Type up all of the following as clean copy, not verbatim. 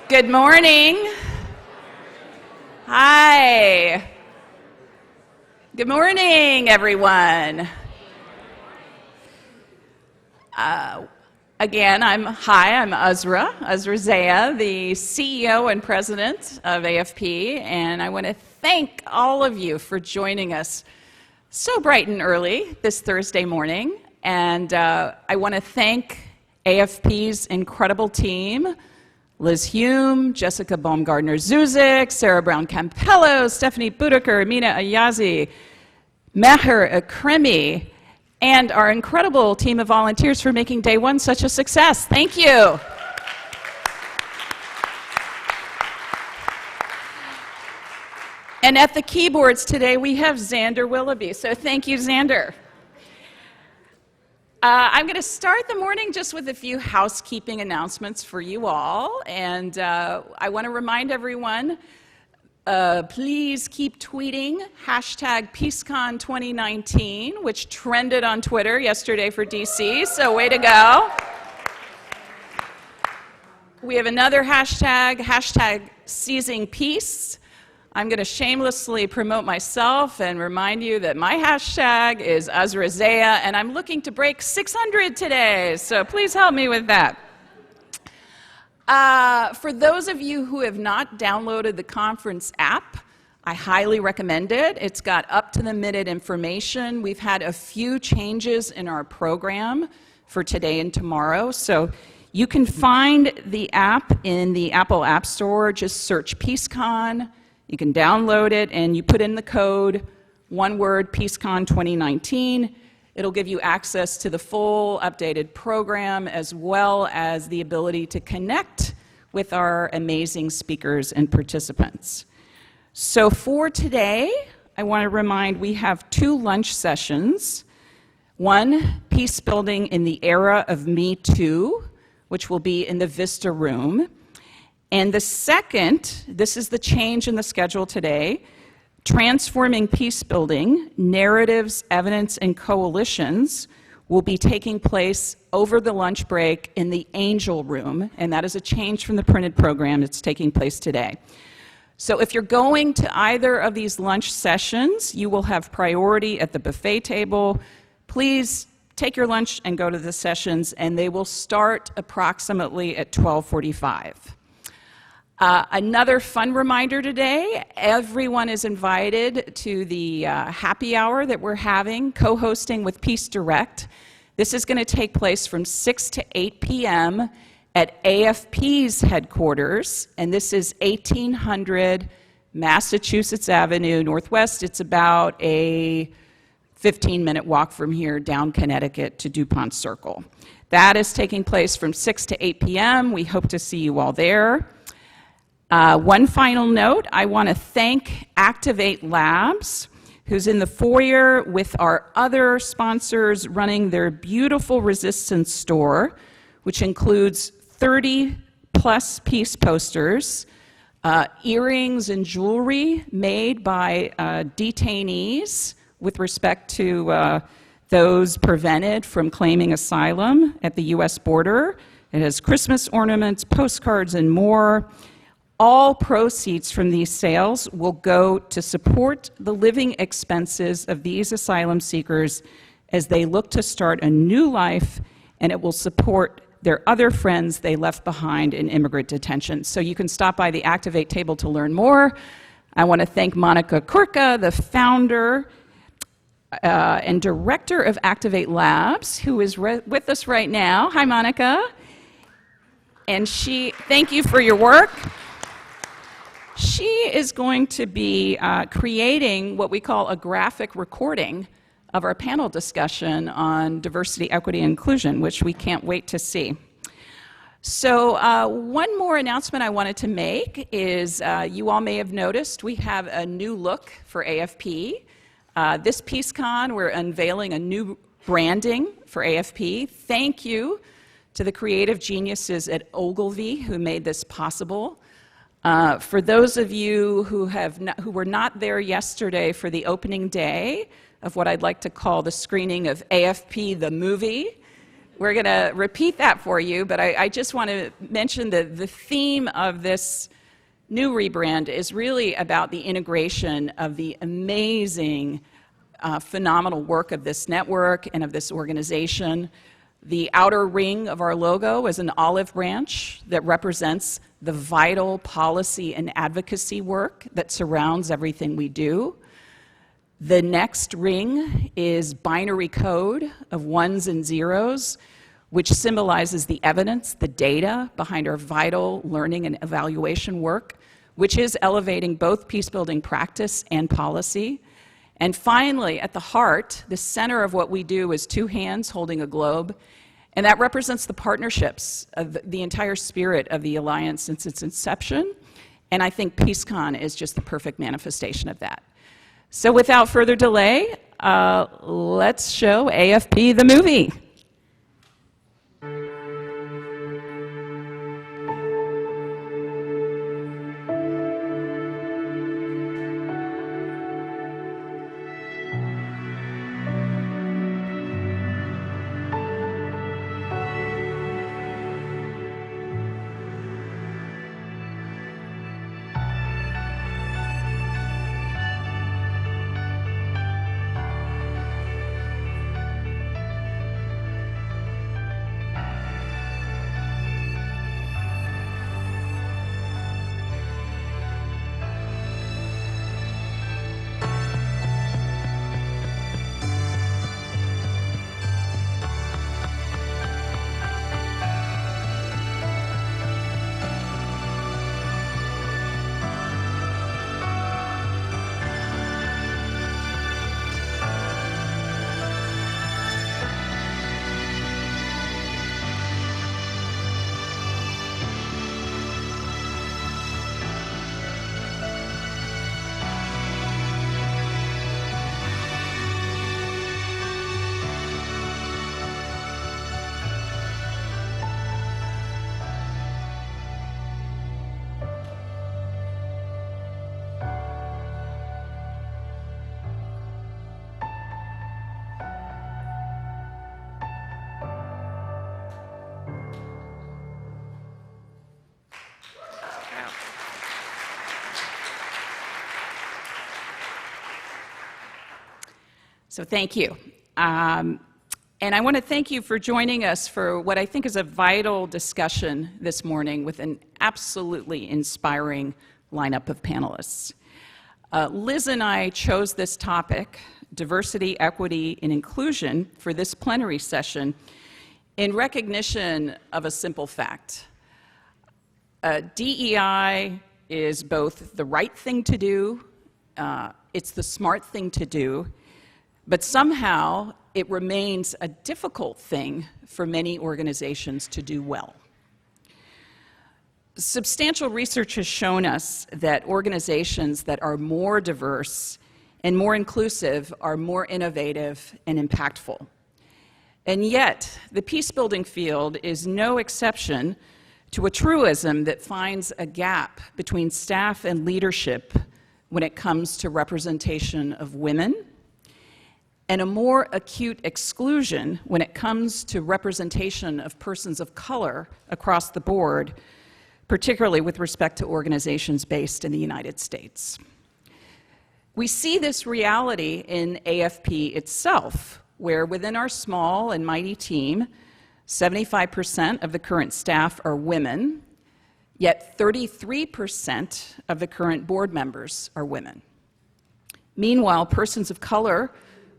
Good morning. Hi. Good morning, everyone. Again, I'm Uzra Zaya, the CEO and President of AFP, and I want to thank all of you for joining us so bright and early this Thursday morning. And I want to thank AFP's incredible team, Liz Hume, Jessica Baumgardner-Zuzik, Sarah Brown-Campello, Stephanie Budiker, Amina Ayazi, Meher Akremi, and our incredible team of volunteers for making day one such a success. Thank you. And at the keyboards today, we have Xander Willoughby. So thank you, Xander. I'm going to start the morning just with a few housekeeping announcements for you all. And I want to remind everyone, please keep tweeting hashtag PeaceCon 2019, which trended on Twitter yesterday for DC, so way to go. We have another hashtag Seizing Peace. I'm going to shamelessly promote myself and remind you that my hashtag is Uzra Zaya, and I'm looking to break 600 today, so please help me with that. For those of you who have not downloaded the conference app, I highly recommend it. It's got up-to-the-minute information. We've had a few changes in our program for today and tomorrow, so you can find the app in the Apple App Store. Just search PeaceCon. You can download it, and you put in the code, one word, PeaceCon 2019. It'll give you access to the full updated program, as well as the ability to connect with our amazing speakers and participants. So for today, I want to remind we have 2 lunch sessions. One, Peace Building in the Era of Me Too, which will be in the Vista Room. And the second, this is the change in the schedule today, Transforming Peace Building, Narratives, Evidence, and Coalitions will be taking place over the lunch break in the Angel Room, and that is a change from the printed program. It's taking place today. So if you're going to either of these lunch sessions, you will have priority at the buffet table. Please take your lunch and go to the sessions, and they will start approximately at 12:45. Another fun reminder today, everyone is invited to the happy hour that we're having, co-hosting with Peace Direct. This is going to take place from 6 to 8 p.m. at AFP's headquarters, and this is 1800 Massachusetts Avenue Northwest. It's about a 15-minute walk from here down Connecticut to DuPont Circle. That is taking place from 6 to 8 p.m. We hope to see you all there. One final note, I want to thank Activate Labs, who's in the foyer with our other sponsors running their beautiful resistance store, which includes 30-plus peace posters, earrings and jewelry made by detainees with respect to those prevented from claiming asylum at the U.S. border. It has Christmas ornaments, postcards, and more. All proceeds from these sales will go to support the living expenses of these asylum seekers as they look to start a new life, and it will support their other friends they left behind in immigrant detention. So you can stop by the Activate table to learn more. I want to thank Monica Kurka, the founder and director of Activate Labs, who is with us right now. Hi, Monica. And thank you for your work. She is going to be creating what we call a graphic recording of our panel discussion on diversity, equity, and inclusion, which we can't wait to see. So one more announcement I wanted to make is you all may have noticed we have a new look for AFP. This PeaceCon, we're unveiling a new branding for AFP. Thank you to the creative geniuses at Ogilvy who made this possible. For those of you who were not there yesterday for the opening day of what I'd like to call the screening of AFP the movie, We're going to repeat that for you, but I just want to mention that the theme of this new rebrand is really about the integration of the amazing, phenomenal work of this network and of this organization. The outer ring of our logo is an olive branch that represents the vital policy and advocacy work that surrounds everything we do. The next ring is binary code of ones and zeros, which symbolizes the evidence, the data behind our vital learning and evaluation work, which is elevating both peacebuilding practice and policy. And finally, at the heart, the center of what we do is two hands holding a globe, and that represents the partnerships of the entire spirit of the Alliance since its inception, and I think PeaceCon is just the perfect manifestation of that. So without further delay, let's show AFP the movie. So thank you. And I want to thank you for joining us for what I think is a vital discussion this morning with an absolutely inspiring lineup of panelists. Liz and I chose this topic, diversity, equity, and inclusion, for this plenary session in recognition of a simple fact. DEI is both the right thing to do, it's the smart thing to do, but somehow it remains a difficult thing for many organizations to do well. Substantial research has shown us that organizations that are more diverse and more inclusive are more innovative and impactful. And yet, the peacebuilding field is no exception to a truism that finds a gap between staff and leadership when it comes to representation of women, and a more acute exclusion when it comes to representation of persons of color across the board, particularly with respect to organizations based in the United States. We see this reality in AFP itself, where within our small and mighty team, 75% of the current staff are women, yet 33% of the current board members are women. Meanwhile, persons of color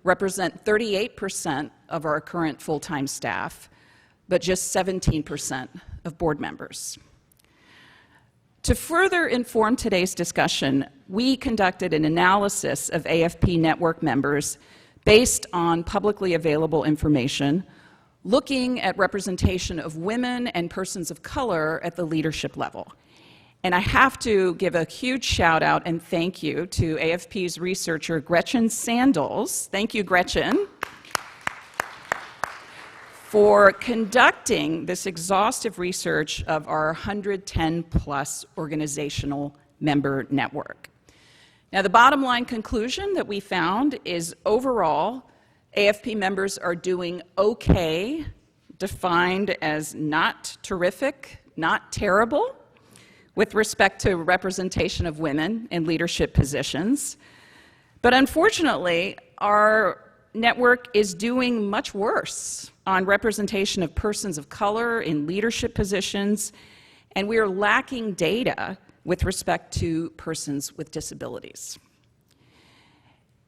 represent 38% of our current full-time staff, but just 17% of board members. To further inform today's discussion, we conducted an analysis of AFP network members based on publicly available information, looking at representation of women and persons of color at the leadership level. And I have to give a huge shout out and thank you to AFP's researcher, Gretchen Sandals. Thank you, Gretchen, for conducting this exhaustive research of our 110+ organizational member network. Now, the bottom line conclusion that we found is overall, AFP members are doing okay defined as not terrific, not terrible, with respect to representation of women in leadership positions. But unfortunately, our network is doing much worse on representation of persons of color in leadership positions, and we are lacking data with respect to persons with disabilities.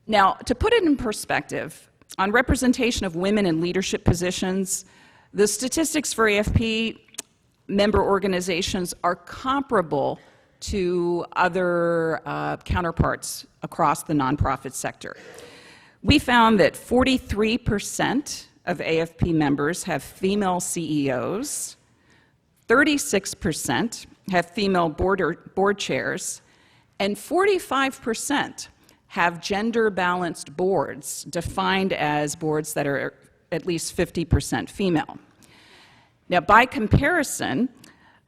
Now, to put it in perspective, on representation of women in leadership positions, the statistics for AFP member organizations are comparable to other counterparts across the nonprofit sector. We found that 43% of AFP members have female CEOs, 36% have female board chairs, and 45% have gender-balanced boards, defined as boards that are at least 50% female. Now, by comparison,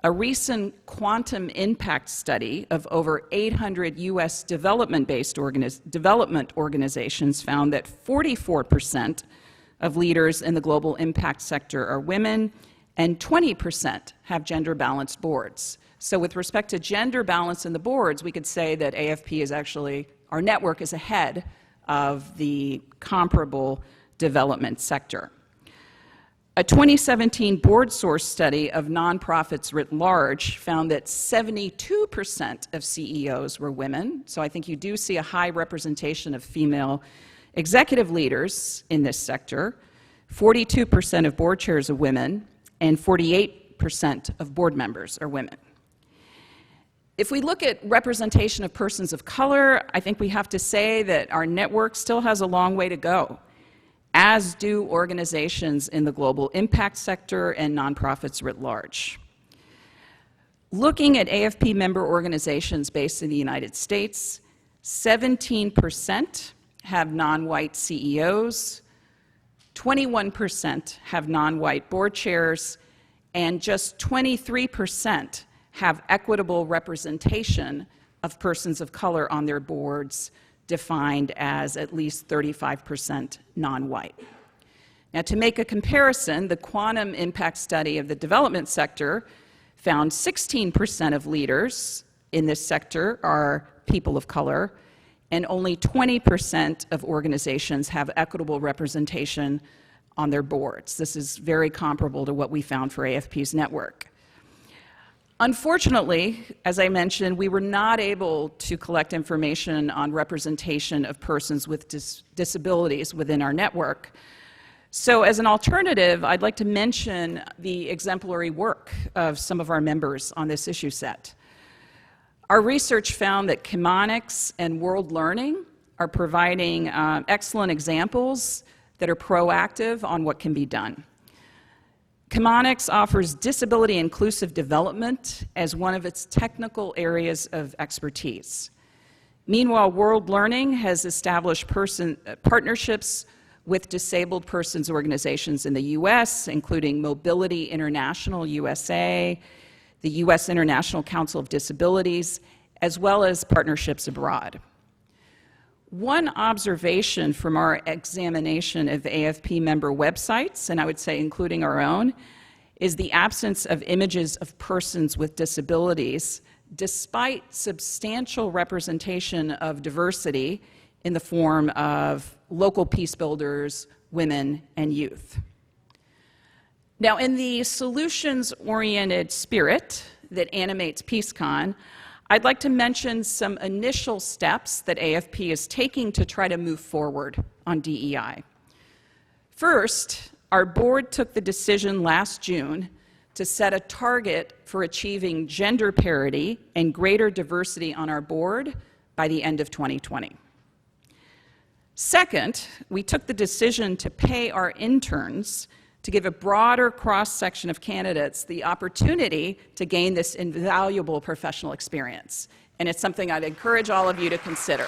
a recent quantum impact study of over 800 U.S. development organizations found that 44% of leaders in the global impact sector are women, and 20% have gender-balanced boards. So with respect to gender balance in the boards, we could say that AFP is actually, our network is ahead of the comparable development sector. A 2017 board source study of nonprofits writ large found that 72% of CEOs were women, so I think you do see a high representation of female executive leaders in this sector. 42% of board chairs are women, and 48% of board members are women. If we look at representation of persons of color, I think we have to say that our network still has a long way to go, as do organizations in the global impact sector and nonprofits writ large. Looking at AFP member organizations based in the United States, 17% have non-white CEOs, 21% have non-white board chairs, and just 23% have equitable representation of persons of color on their boards, defined as at least 35% non-white. Now, to make a comparison, the quantum impact study of the development sector found 16% of leaders in this sector are people of color, and only 20% of organizations have equitable representation on their boards. This is very comparable to what we found for AFP's network. Unfortunately, as I mentioned, we were not able to collect information on representation of persons with disabilities within our network. So as an alternative, I'd like to mention the exemplary work of some of our members on this issue set. Our research found that Chemonics and World Learning are providing excellent examples that are proactive on what can be done. Chemonics offers disability inclusive development as one of its technical areas of expertise. Meanwhile, World Learning has established partnerships with disabled persons organizations in the U.S., including Mobility International USA, the U.S. International Council of Disabilities, as well as partnerships abroad. One observation from our examination of AFP member websites, and I would say including our own, is the absence of images of persons with disabilities, despite substantial representation of diversity in the form of local peace builders, women, and youth. Now, in the solutions-oriented spirit that animates PeaceCon, I'd like to mention some initial steps that AFP is taking to try to move forward on DEI. First, our board took the decision last June to set a target for achieving gender parity and greater diversity on our board by the end of 2020. Second, we took the decision to pay our interns to give a broader cross-section of candidates the opportunity to gain this invaluable professional experience. And it's something I'd encourage all of you to consider.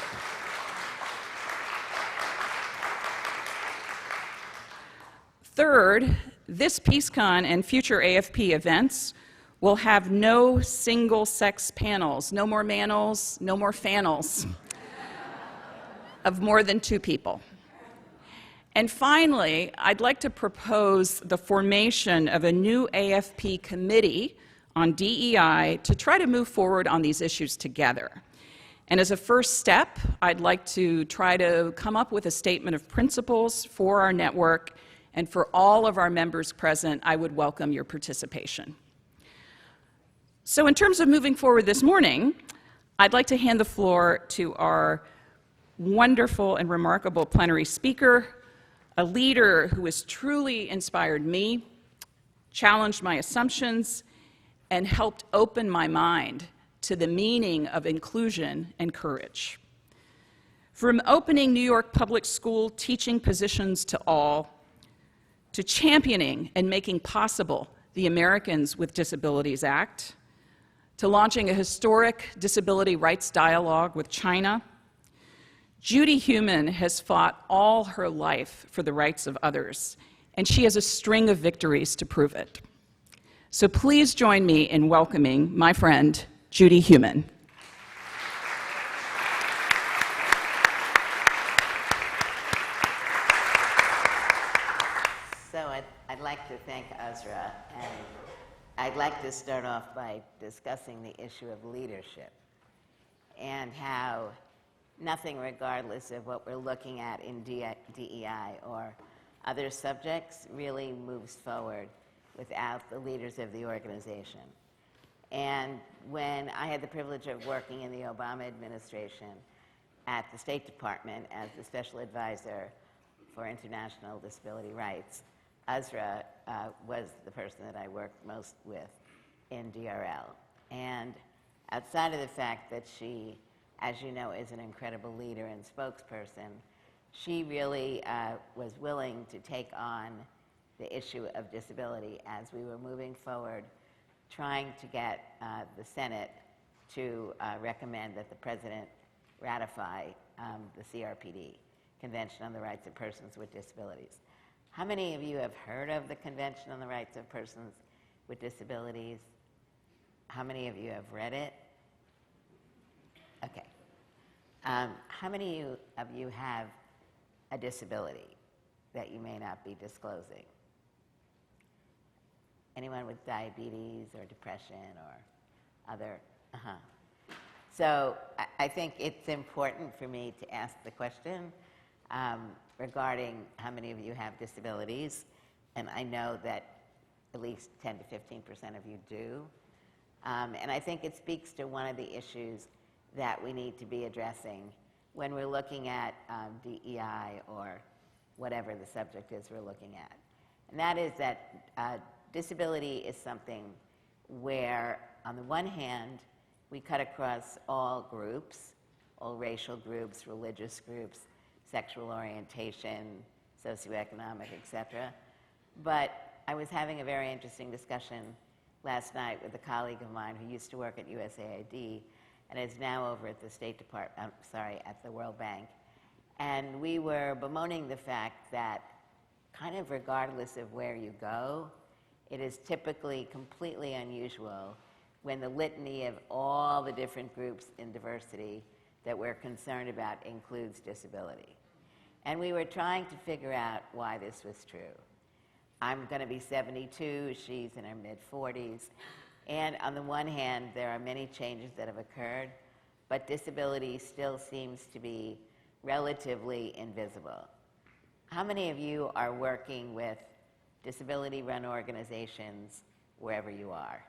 Third, this PeaceCon and future AFP events will have no single-sex panels, no more manels, no more fanels of more than 2 people. And finally, I'd like to propose the formation of a new AFP committee on DEI to try to move forward on these issues together. And as a first step, I'd like to try to come up with a statement of principles for our network, and for all of our members present, I would welcome your participation. So in terms of moving forward this morning, I'd like to hand the floor to our wonderful and remarkable plenary speaker, a leader who has truly inspired me, challenged my assumptions, and helped open my mind to the meaning of inclusion and courage. From opening New York public school teaching positions to all, to championing and making possible the Americans with Disabilities Act, to launching a historic disability rights dialogue with China, Judy Heumann has fought all her life for the rights of others, and she has a string of victories to prove it. So please join me in welcoming my friend, Judy Heumann. So I'd like to thank Azra, and I'd like to start off by discussing the issue of leadership and how nothing, regardless of what we're looking at in DEI or other subjects, really moves forward without the leaders of the organization. And when I had the privilege of working in the Obama administration at the State Department as the Special Advisor for International Disability Rights, Azra was the person that I worked most with in DRL. And outside of the fact that she, as you know, is an incredible leader and spokesperson, she really was willing to take on the issue of disability as we were moving forward, trying to get the Senate to recommend that the President ratify the CRPD, Convention on the Rights of Persons with Disabilities. How many of you have heard of the Convention on the Rights of Persons with Disabilities? How many of you have read it? Okay. How many of you have a disability that you may not be disclosing? Anyone with diabetes or depression or other? So I think it's important for me to ask the question regarding how many of you have disabilities, and I know that at least 10 to 15% of you do. And I think it speaks to one of the issues that we need to be addressing when we're looking at DEI or whatever the subject is we're looking at. And that is that disability is something where, on the one hand, we cut across all groups, all racial groups, religious groups, sexual orientation, socioeconomic, et cetera. But I was having a very interesting discussion last night with a colleague of mine who used to work at USAID and is now over at the State Department, at the World Bank. And we were bemoaning the fact that kind of regardless of where you go, it is typically completely unusual when the litany of all the different groups in diversity that we're concerned about includes disability. And we were trying to figure out why this was true. I'm going to be 72, she's in her mid-40s, and on the one hand, there are many changes that have occurred, but disability still seems to be relatively invisible. How many of you are working with disability-run organizations wherever you are?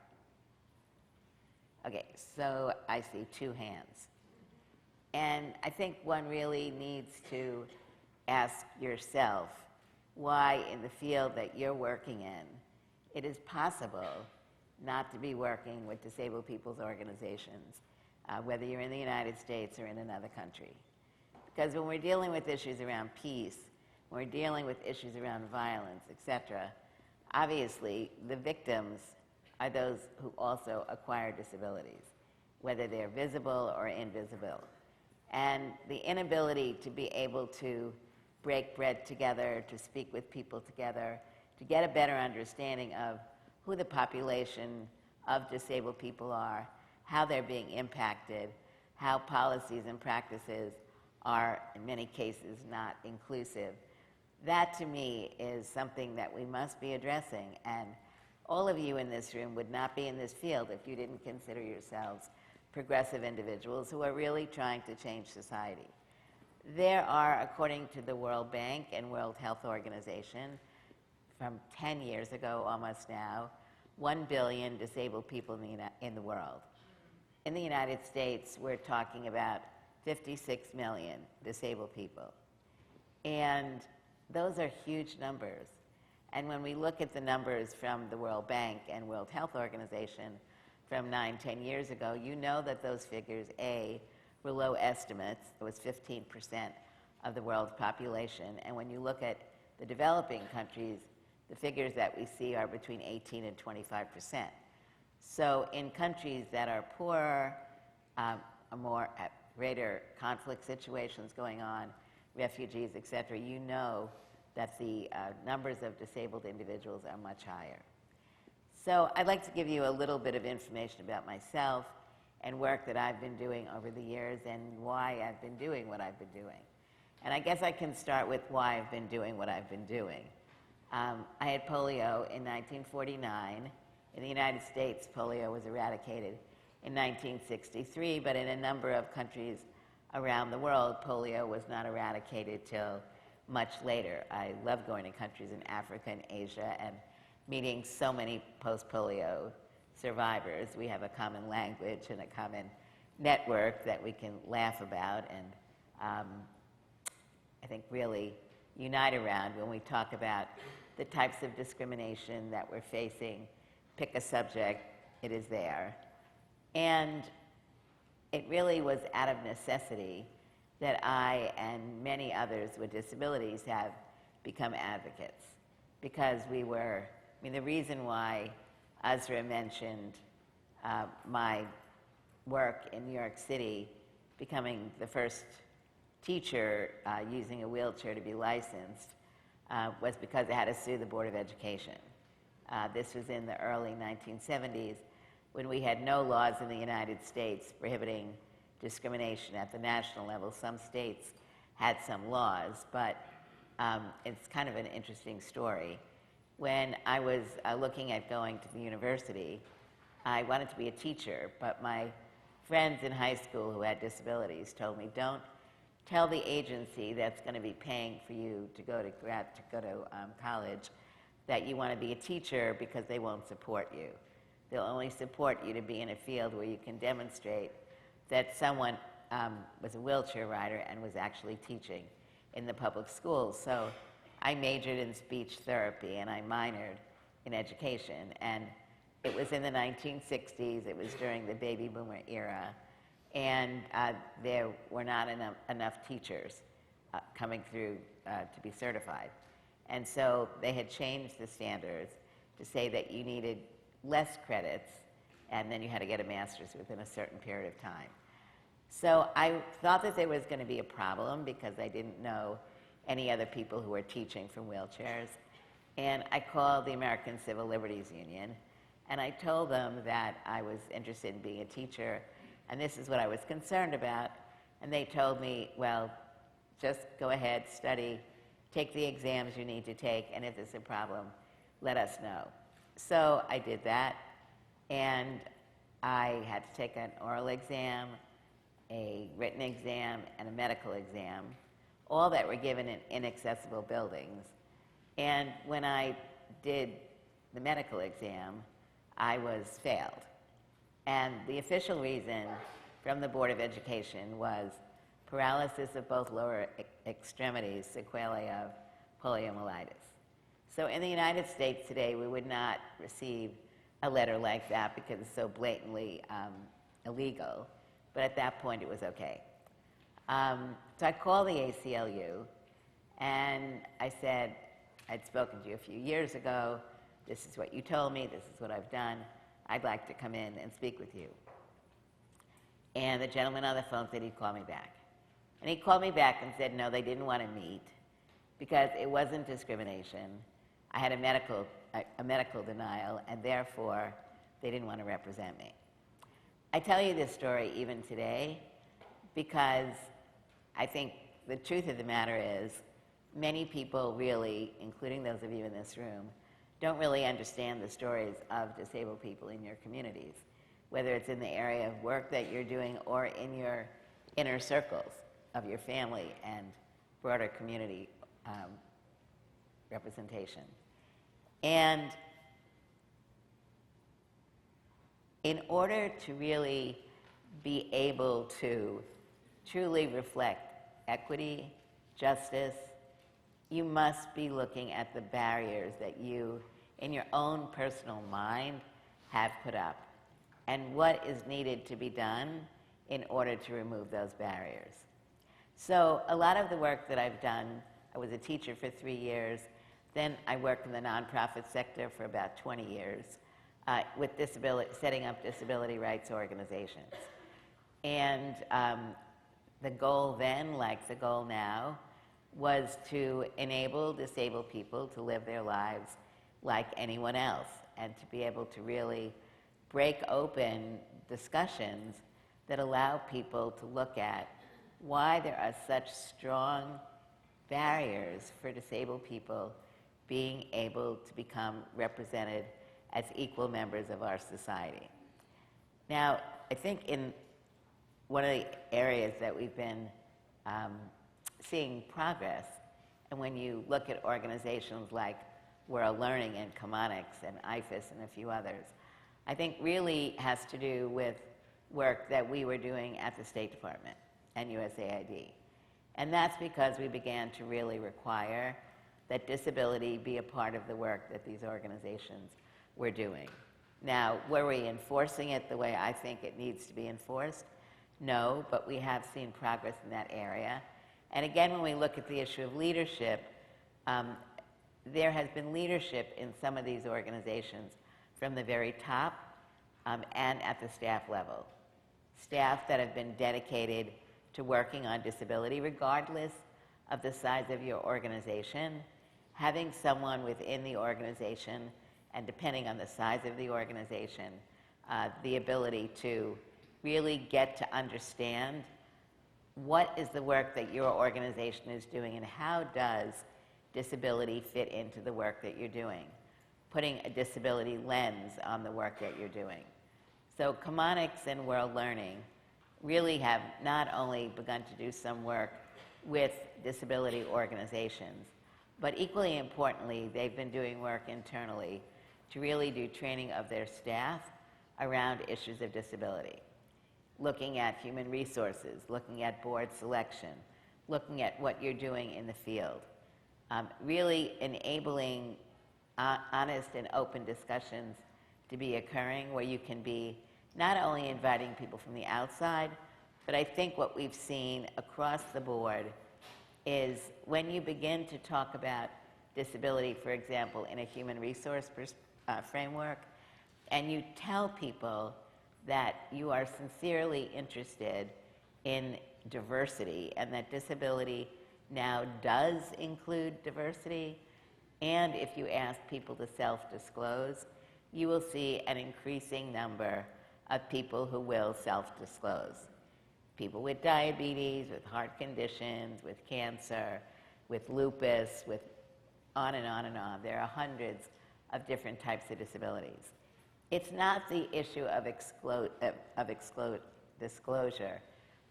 Okay, so I see 2 hands. And I think one really needs to ask yourself why in the field that you're working in, it is possible not to be working with disabled people's organizations, whether you're in the United States or in another country. Because when we're dealing with issues around peace, when we're dealing with issues around violence, et cetera, obviously the victims are those who also acquire disabilities, whether they're visible or invisible. And the inability to be able to break bread together, to speak with people together, to get a better understanding of who the population of disabled people are, how they're being impacted, how policies and practices are, in many cases, not inclusive. that to me is something that we must be addressing. And all of you in this room would not be in this field if you didn't consider yourselves progressive individuals who are really trying to change society. There are, according to the World Bank and World Health Organization, from 10 years ago almost now, 1 billion disabled people in the world. In the United States, we're talking about 56 million disabled people. And those are huge numbers. And when we look at the numbers from the World Bank and World Health Organization from 9, 10 years ago, you know that those figures, A, were low estimates. It was 15% of the world's population. And when you look at the developing countries, the figures that we see are between 18 and 25%. So in countries that are poorer, more at greater conflict situations going on, refugees, et cetera, you know that the numbers of disabled individuals are much higher. So I'd like to give you a little bit of information about myself and work that I've been doing over the years and why I've been doing what I've been doing. And I guess I can start with why I've been doing what I've been doing. I had polio in 1949. In the United States, polio was eradicated in 1963, but in a number of countries around the world, polio was not eradicated till much later. I love going to countries in Africa and Asia and meeting so many post-polio survivors. We have a common language and a common network that we can laugh about and I think really unite around when we talk about the types of discrimination that we're facing. Pick a subject, it is there. And it really was out of necessity that I and many others with disabilities have become advocates. Because we were, the reason why Azra mentioned my work in New York City, becoming the first teacher using a wheelchair to be licensed, was because I had to sue the Board of Education. This was in the early 1970s when we had no laws in the United States prohibiting discrimination at the national level. Some states had some laws, but it's kind of an interesting story. When I was looking at going to the university, I wanted to be a teacher, but my friends in high school who had disabilities told me, don't tell the agency that's going to be paying for you to go to college that you want to be a teacher because they won't support you. They'll only support you to be in a field where you can demonstrate that someone was a wheelchair rider and was actually teaching in the public schools. So I majored in speech therapy and I minored in education. And it was in the 1960s, it was during the baby boomer era, and there were not enough teachers coming through to be certified. And so they had changed the standards to say that you needed less credits and then you had to get a master's within a certain period of time. So I thought that there was going to be a problem because I didn't know any other people who were teaching from wheelchairs. And I called the American Civil Liberties Union and I told them that I was interested in being a teacher and this is what I was concerned about. And they told me, well, just go ahead, study, take the exams you need to take, and if there's a problem, let us know. So I did that, and I had to take an oral exam, a written exam, and a medical exam, all that were given in inaccessible buildings. And when I did the medical exam, I was failed. And the official reason from the Board of Education was paralysis of both lower extremities, sequelae of poliomyelitis. So in the United States today, we would not receive a letter like that because it's so blatantly illegal. But at that point, it was okay. So I called the ACLU, and I said, I'd spoken to you a few years ago. This is what you told me. This is what I've done. I'd like to come in and speak with you. And the gentleman on the phone said he'd call me back. And he called me back and said, no, they didn't want to meet because it wasn't discrimination. I had a medical denial, and therefore, they didn't want to represent me. I tell you this story even today because I think the truth of the matter is many people really, including those of you in this room, don't really understand the stories of disabled people in your communities, whether it's in the area of work that you're doing or in your inner circles of your family and broader community representation. And in order to really be able to truly reflect equity, justice, you must be looking at the barriers that you, in your own personal mind, have put up, and what is needed to be done in order to remove those barriers. So a lot of the work that I've done, I was a teacher for 3 years, then I worked in the nonprofit sector for about 20 years with setting up disability rights organizations. And the goal then, like the goal now, was to enable disabled people to live their lives like anyone else and to be able to really break open discussions that allow people to look at why there are such strong barriers for disabled people being able to become represented as equal members of our society. Now, I think in one of the areas that we've been seeing progress, and when you look at organizations like World Learning and Chemonics and IFAS and a few others, I think really has to do with work that we were doing at the State Department and USAID. And that's because we began to really require that disability be a part of the work that these organizations were doing. Now, were we enforcing it the way I think it needs to be enforced? No, but we have seen progress in that area. And again, when we look at the issue of leadership, there has been leadership in some of these organizations from the very top and at the staff level. Staff that have been dedicated to working on disability, regardless of the size of your organization, having someone within the organization, and depending on the size of the organization, the ability to really get to understand what is the work that your organization is doing and how does disability fit into the work that you're doing, putting a disability lens on the work that you're doing. So Chemonics and World Learning really have not only begun to do some work with disability organizations, but equally importantly, they've been doing work internally to really do training of their staff around issues of disability, looking at human resources, looking at board selection, looking at what you're doing in the field, really enabling honest and open discussions to be occurring where you can be not only inviting people from the outside, but I think what we've seen across the board is when you begin to talk about disability, for example, in a human resource framework, and you tell people that you are sincerely interested in diversity and that disability now does include diversity, and if you ask people to self-disclose, you will see an increasing number of people who will self-disclose. People with diabetes, with heart conditions, with cancer, with lupus, with on and on and on. There are hundreds of different types of disabilities. It's not the issue of disclosure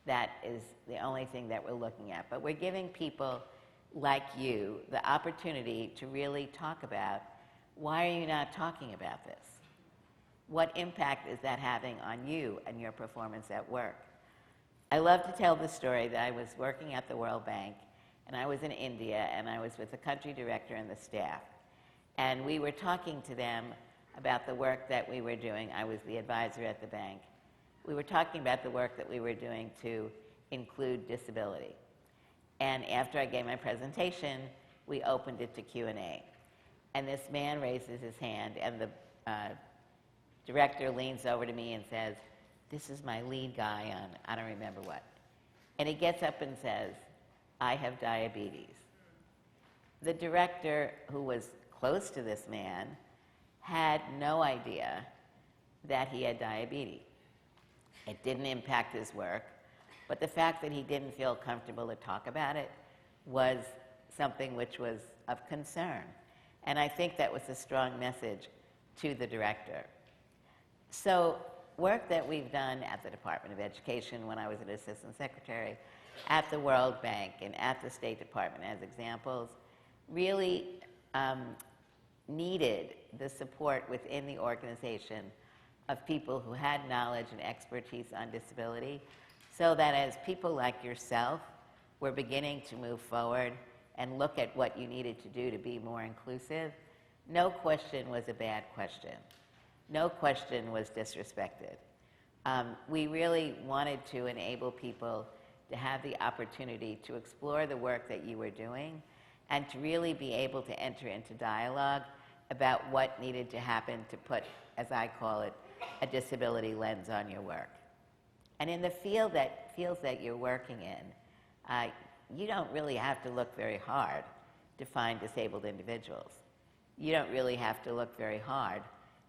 that is the only thing that we're looking at, but we're giving people like you the opportunity to really talk about, why are you not talking about this? What impact is that having on you and your performance at work? I love to tell the story that I was working at the World Bank, and I was in India, and I was with the country director and the staff. And we were talking to them about the work that we were doing. I was the advisor at the bank. We were talking about the work that we were doing to include disability. And after I gave my presentation, we opened it to Q&A. And this man raises his hand, and the director leans over to me and says, "This is my lead guy on, I don't remember what." And he gets up and says, "I have diabetes." The director, who was close to this man, had no idea that he had diabetes. It didn't impact his work, but the fact that he didn't feel comfortable to talk about it was something which was of concern. And I think that was a strong message to the director. So work that we've done at the Department of Education when I was an assistant secretary, at the World Bank, and at the State Department as examples, really needed the support within the organization of people who had knowledge and expertise on disability, so that as people like yourself were beginning to move forward and look at what you needed to do to be more inclusive, no question was a bad question. No question was disrespected. We really wanted to enable people to have the opportunity to explore the work that you were doing and to really be able to enter into dialogue about what needed to happen to put, as I call it, a disability lens on your work. And in the fields that you're working in, you don't really have to look very hard to find disabled individuals. You don't really have to look very hard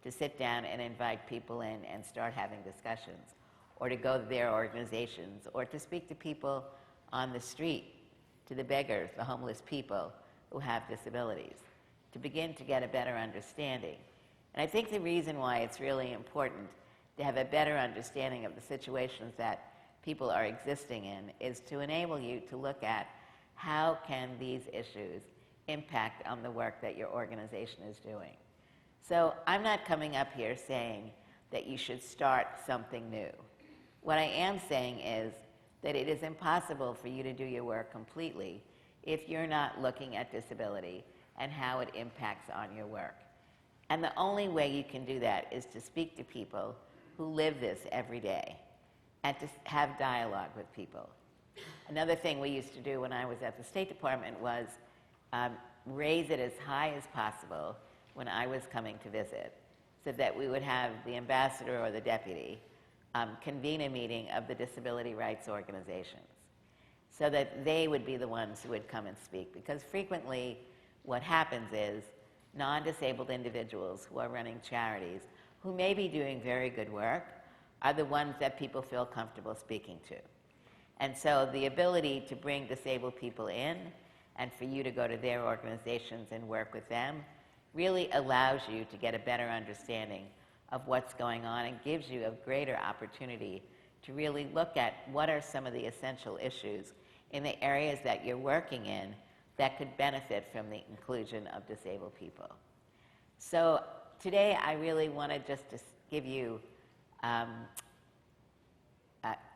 to sit down and invite people in and start having discussions, or to go to their organizations, or to speak to people on the street, to the beggars, the homeless people who have disabilities, to begin to get a better understanding. And I think the reason why it's really important to have a better understanding of the situations that people are existing in is to enable you to look at how can these issues impact on the work that your organization is doing. So I'm not coming up here saying that you should start something new. What I am saying is that it is impossible for you to do your work completely if you're not looking at disability and how it impacts on your work. And the only way you can do that is to speak to people who live this every day and to have dialogue with people. Another thing we used to do when I was at the State Department was raise it as high as possible when I was coming to visit, so that we would have the ambassador or the deputy convene a meeting of the disability rights organizations, so that they would be the ones who would come and speak. Because frequently what happens is non-disabled individuals who are running charities, who may be doing very good work, are the ones that people feel comfortable speaking to. And so the ability to bring disabled people in and for you to go to their organizations and work with them really allows you to get a better understanding of what's going on and gives you a greater opportunity to really look at what are some of the essential issues in the areas that you're working in that could benefit from the inclusion of disabled people. So today I really wanted just to give you, I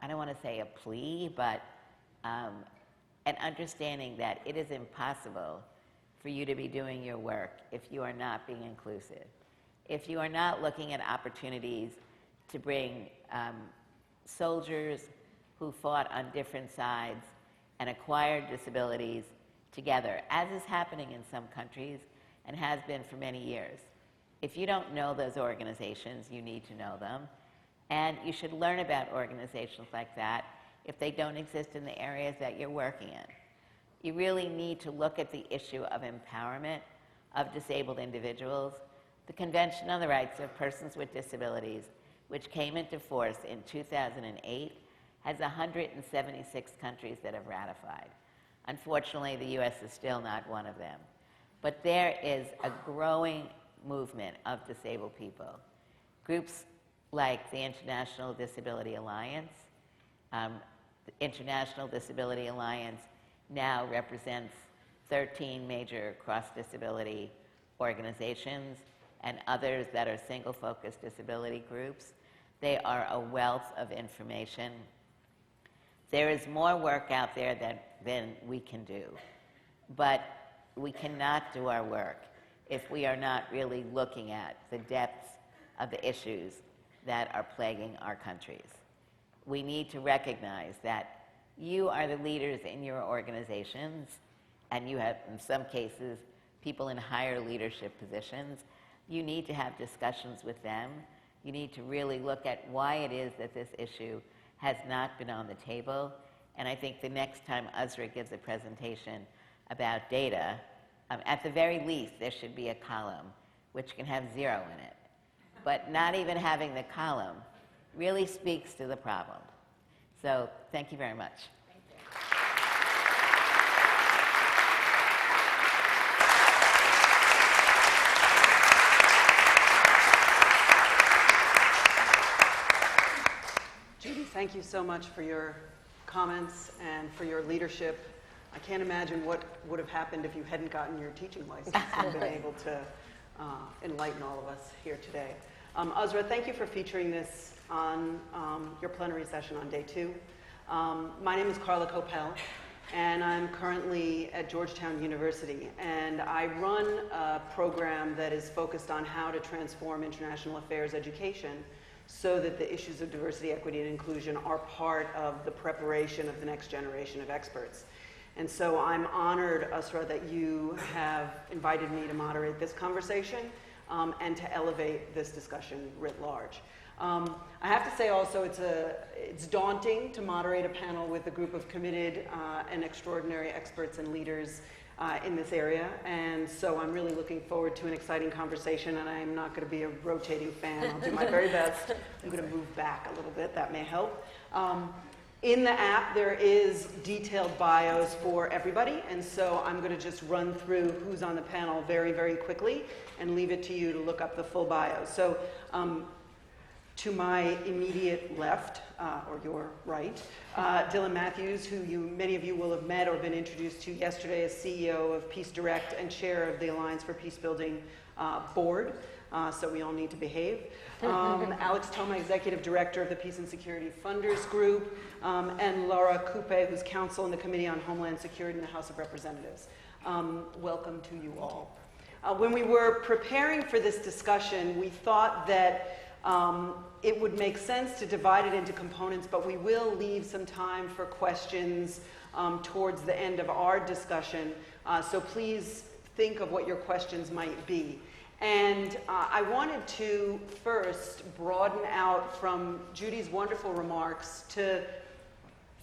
don't want to say a plea, but an understanding that it is impossible for you to be doing your work if you are not being inclusive, if you are not looking at opportunities to bring soldiers who fought on different sides and acquired disabilities together, as is happening in some countries and has been for many years. If you don't know those organizations, you need to know them. And you should learn about organizations like that if they don't exist in the areas that you're working in. You really need to look at the issue of empowerment of disabled individuals. The Convention on the Rights of Persons with Disabilities, which came into force in 2008, has 176 countries that have ratified. Unfortunately, the US is still not one of them. But there is a growing movement of disabled people. Groups like the International Disability Alliance. The International Disability Alliance now represents 13 major cross-disability organizations and others that are single-focused disability groups. They are a wealth of information. There is more work out there than we can do, but we cannot do our work if we are not really looking at the depths of the issues that are plaguing our countries. We need to recognize that you are the leaders in your organizations, and you have, in some cases, people in higher leadership positions. You need to have discussions with them. You need to really look at why it is that this issue has not been on the table. And I think the next time USRA gives a presentation about data, at the very least, there should be a column which can have 0 in it. But not even having the column really speaks to the problem. So thank you very much. Thank you so much for your comments and for your leadership. I can't imagine what would have happened if you hadn't gotten your teaching license and been able to enlighten all of us here today. Uzra, thank you for featuring this on your plenary session on day 2. My name is Carla Coppell, and I'm currently at Georgetown University, and I run a program that is focused on how to transform international affairs education so that the issues of diversity, equity, and inclusion are part of the preparation of the next generation of experts. And so I'm honored, Usra, that you have invited me to moderate this conversation and to elevate this discussion writ large. I have to say also it's daunting to moderate a panel with a group of committed and extraordinary experts and leaders in this area, and so I'm really looking forward to an exciting conversation, and I'm not going to be a rotating fan. I'll do my very best. I'm going to move back a little bit. That may help. In the app, there is detailed bios for everybody, and so I'm going to just run through who's on the panel very, very quickly and leave it to you to look up the full bio. So to my immediate left, or your right, Dylan Matthews, who many of you will have met or been introduced to yesterday as CEO of Peace Direct and chair of the Alliance for Peacebuilding board. So we all need to behave. Alex Thoma, Executive Director of the Peace and Security Funders Group, and Laura Coupe, who's counsel in the Committee on Homeland Security in the House of Representatives. Welcome to you all. When we were preparing for this discussion, we thought that it would make sense to divide it into components, but we will leave some time for questions towards the end of our discussion. So please think of what your questions might be. And I wanted to first broaden out from Judy's wonderful remarks to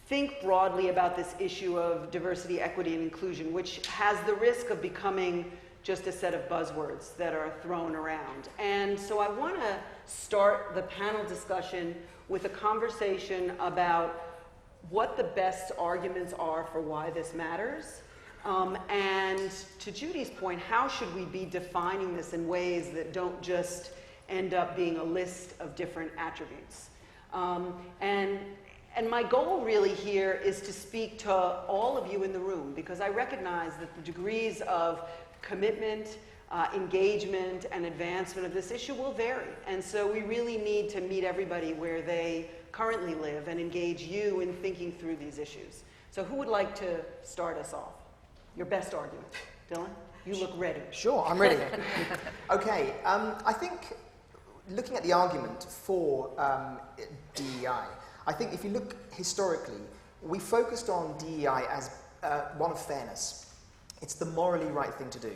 think broadly about this issue of diversity, equity, and inclusion, which has the risk of becoming just a set of buzzwords that are thrown around. And so I want to start the panel discussion with a conversation about what the best arguments are for why this matters. And to Judy's point, how should we be defining this in ways that don't just end up being a list of different attributes? And my goal really here is to speak to all of you in the room, because I recognize that the degrees of commitment, engagement, and advancement of this issue will vary. And so we really need to meet everybody where they currently live and engage you in thinking through these issues. So who would like to start us off? Your best argument. Dylan, you look ready. Sure, I'm ready. Okay, I think looking at the argument for DEI, I think if you look historically, we focused on DEI as one of fairness. It's the morally right thing to do.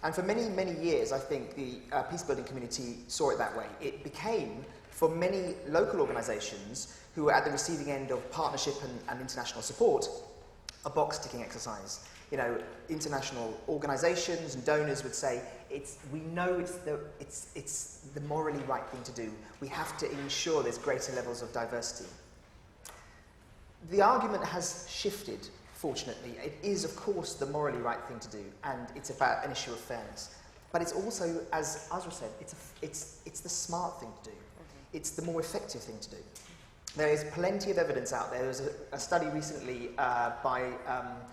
And for many, many years, I think the peacebuilding community saw it that way. It became, for many local organizations who were at the receiving end of partnership and international support, a box-ticking exercise. You know, international organizations and donors would say, we know it's the morally right thing to do. We have to ensure there's greater levels of diversity. The argument has shifted, fortunately. It is, of course, the morally right thing to do, and it's about an issue of fairness. But it's also, as Azra said, it's the smart thing to do. It's the more effective thing to do. There is plenty of evidence out there. There was a study recently by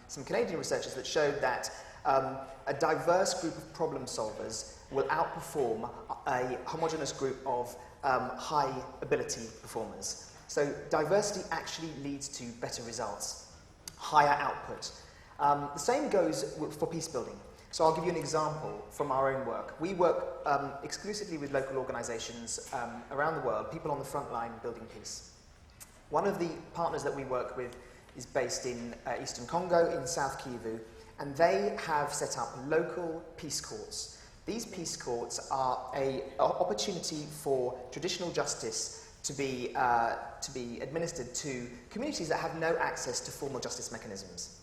some Canadian researchers that showed that a diverse group of problem solvers will outperform a homogeneous group of high ability performers. So diversity actually leads to better results, higher output. The same goes for peace building. So I'll give you an example from our own work. We work exclusively with local organizations around the world, people on the front line building peace. One of the partners that we work with is based in Eastern Congo, in South Kivu, and they have set up local peace courts. These peace courts are an opportunity for traditional justice to be administered to communities that have no access to formal justice mechanisms.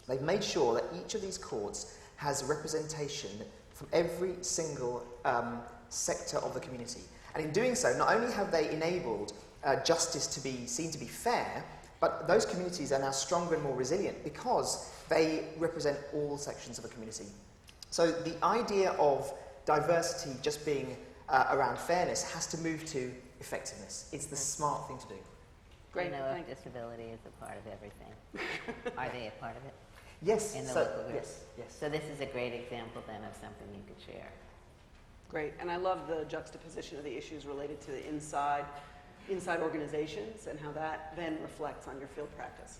They've made sure that each of these courts has representation from every single sector of the community. And in doing so, not only have they enabled justice to be seen to be fair, but those communities are now stronger and more resilient because they represent all sections of a community. So the idea of diversity just being around fairness has to move to effectiveness. It's the smart thing to do. Great, You know, if thanks. disability is a part of everything. Are they a part of it? Yes. In the so, local group? yes. So this is a great example then of something you could share. Great, and I love the juxtaposition of the issues related to the inside organizations and how that then reflects on your field practice.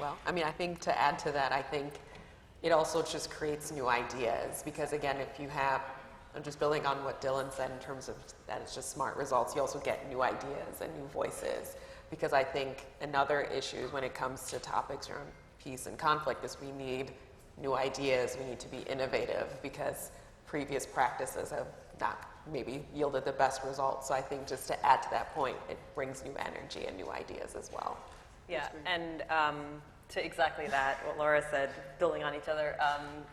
Well, I mean, I think to add to that, I think it also just creates new ideas because, again, if you have, I'm just building on what Dylan said in terms of that it's just smart results, you also get new ideas and new voices because I think another issue when it comes to topics around peace and conflict is we need new ideas, we need to be innovative because previous practices have not maybe yielded the best results. So I think just to add to that point, it brings new energy and new ideas as well. Yeah, and to exactly that, what Laura said, building on each other,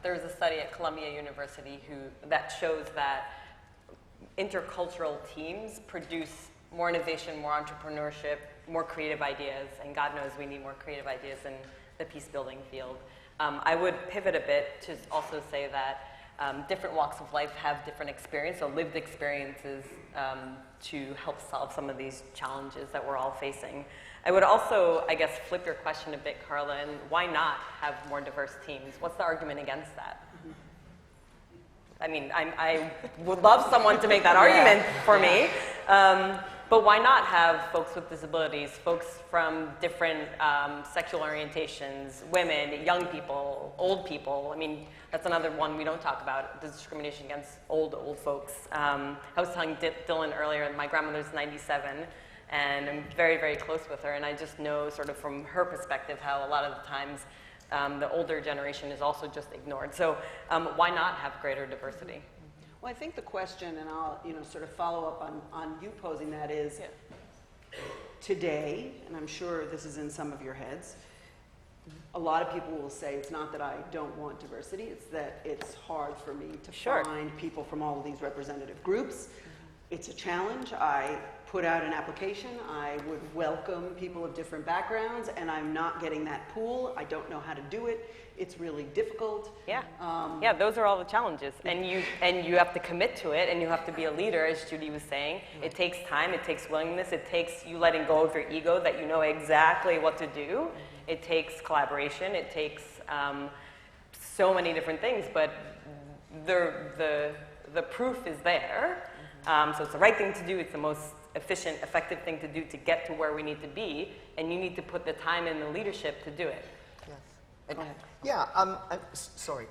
there's a study at Columbia University that shows that intercultural teams produce more innovation, more entrepreneurship, more creative ideas, and God knows we need more creative ideas in the peace building field. I would pivot a bit to also say that different walks of life have different experience, so lived experiences to help solve some of these challenges that we're all facing. I would also, I guess, flip your question a bit, Carla, and why not have more diverse teams? What's the argument against that? I mean, I would love someone to make that argument for me, but why not have folks with disabilities, folks from different sexual orientations, women, young people, old people? I mean, that's another one we don't talk about, the discrimination against old folks. I was telling Dylan earlier, my grandmother's 97, and I'm very, very close with her, and I just know sort of from her perspective how a lot of the times the older generation is also just ignored. So why not have greater diversity? Well, I think the question, and I'll sort of follow up on you posing that is, today, and I'm sure this is in some of your heads, a lot of people will say it's not that I don't want diversity, it's that it's hard for me to find people from all of these representative groups. It's a challenge. I put out an application. I would welcome people of different backgrounds, and I'm not getting that pool. I don't know how to do it. It's really difficult. Yeah, yeah, those are all the challenges, and you have to commit to it, and you have to be a leader, as Judy was saying. It takes time, it takes willingness, it takes you letting go of your ego that you know exactly what to do. It takes collaboration, it takes so many different things, but the proof is there. So it's the right thing to do, it's the most efficient, effective thing to do to get to where we need to be, and you need to put the time and the leadership to do it. Yes. Yeah, sorry.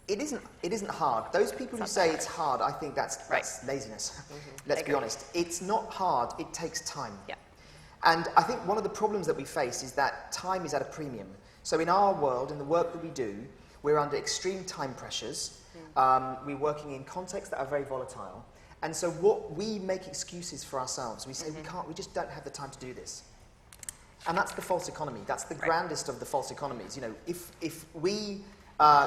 It isn't hard. Those people who say it's hard, I think that's laziness. Let's be honest. It's not hard, it takes time. Yeah. And I think one of the problems that we face is that time is at a premium. So in our world, in the work that we do, we're under extreme time pressures. We're working in contexts that are very volatile. And so we make excuses for ourselves. We say we just don't have the time to do this. And that's the false economy. That's the grandest of the false economies. You know, if we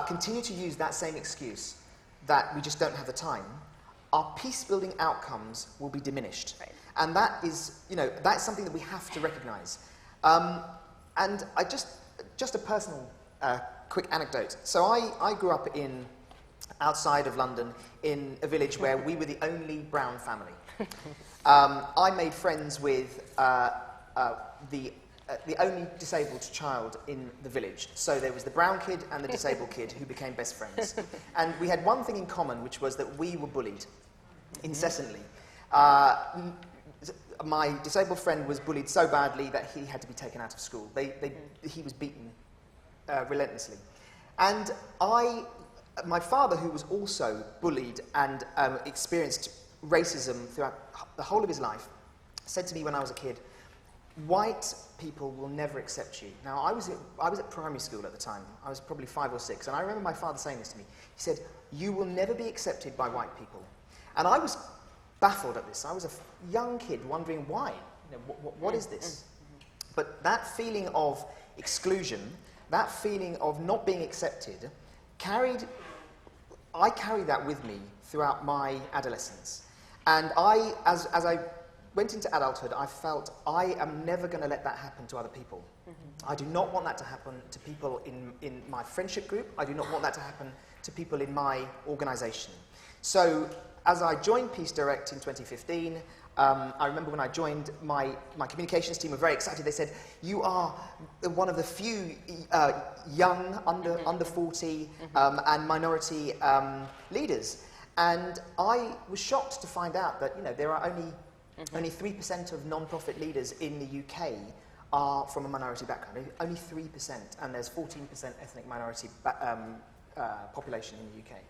continue to use that same excuse that we just don't have the time, our peace-building outcomes will be diminished. Right. And that is, that's something that we have to recognize. And I just a personal quick anecdote. So I grew up outside of London in a village where we were the only brown family. I made friends with the only disabled child in the village. So there was the brown kid and the disabled kid who became best friends. And we had one thing in common, which was that we were bullied incessantly. My disabled friend was bullied so badly that he had to be taken out of school. He was beaten relentlessly. And my father, who was also bullied and experienced racism throughout the whole of his life, said to me when I was a kid, "White people will never accept you." Now, I was at primary school at the time. I was probably 5 or 6, and I remember my father saying this to me. He said, "You will never be accepted by white people." And I was baffled at this. I was a young kid wondering why. What is this? But that feeling of exclusion, that feeling of not being accepted, I carried that with me throughout my adolescence. And as I went into adulthood, I felt I am never going to let that happen to other people. I do not want that to happen to people in my friendship group. I do not want that to happen to people in my organization. So as I joined Peace Direct in 2015, I remember when I joined, my communications team were very excited. They said, you are one of the few young, under 40, and minority leaders. And I was shocked to find out that, you know, there are only 3% of non-profit leaders in the UK are from a minority background. Only 3%, and there's 14% ethnic minority population in the UK.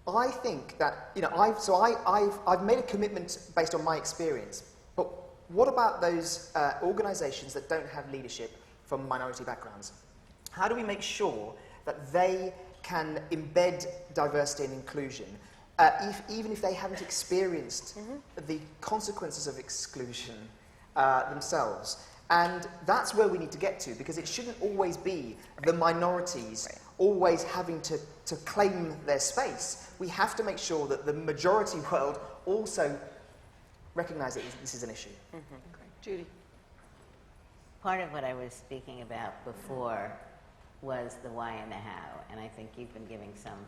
I think that, you know, I've made a commitment based on my experience, but what about those organisations that don't have leadership from minority backgrounds? How do we make sure that they can embed diversity and inclusion, even if they haven't experienced the consequences of exclusion themselves? And that's where we need to get to, because it shouldn't always be the minorities always having to claim their space. We have to make sure that the majority world also recognise that this is an issue. Judy. Part of what I was speaking about before was the why and the how, and I think you've been giving some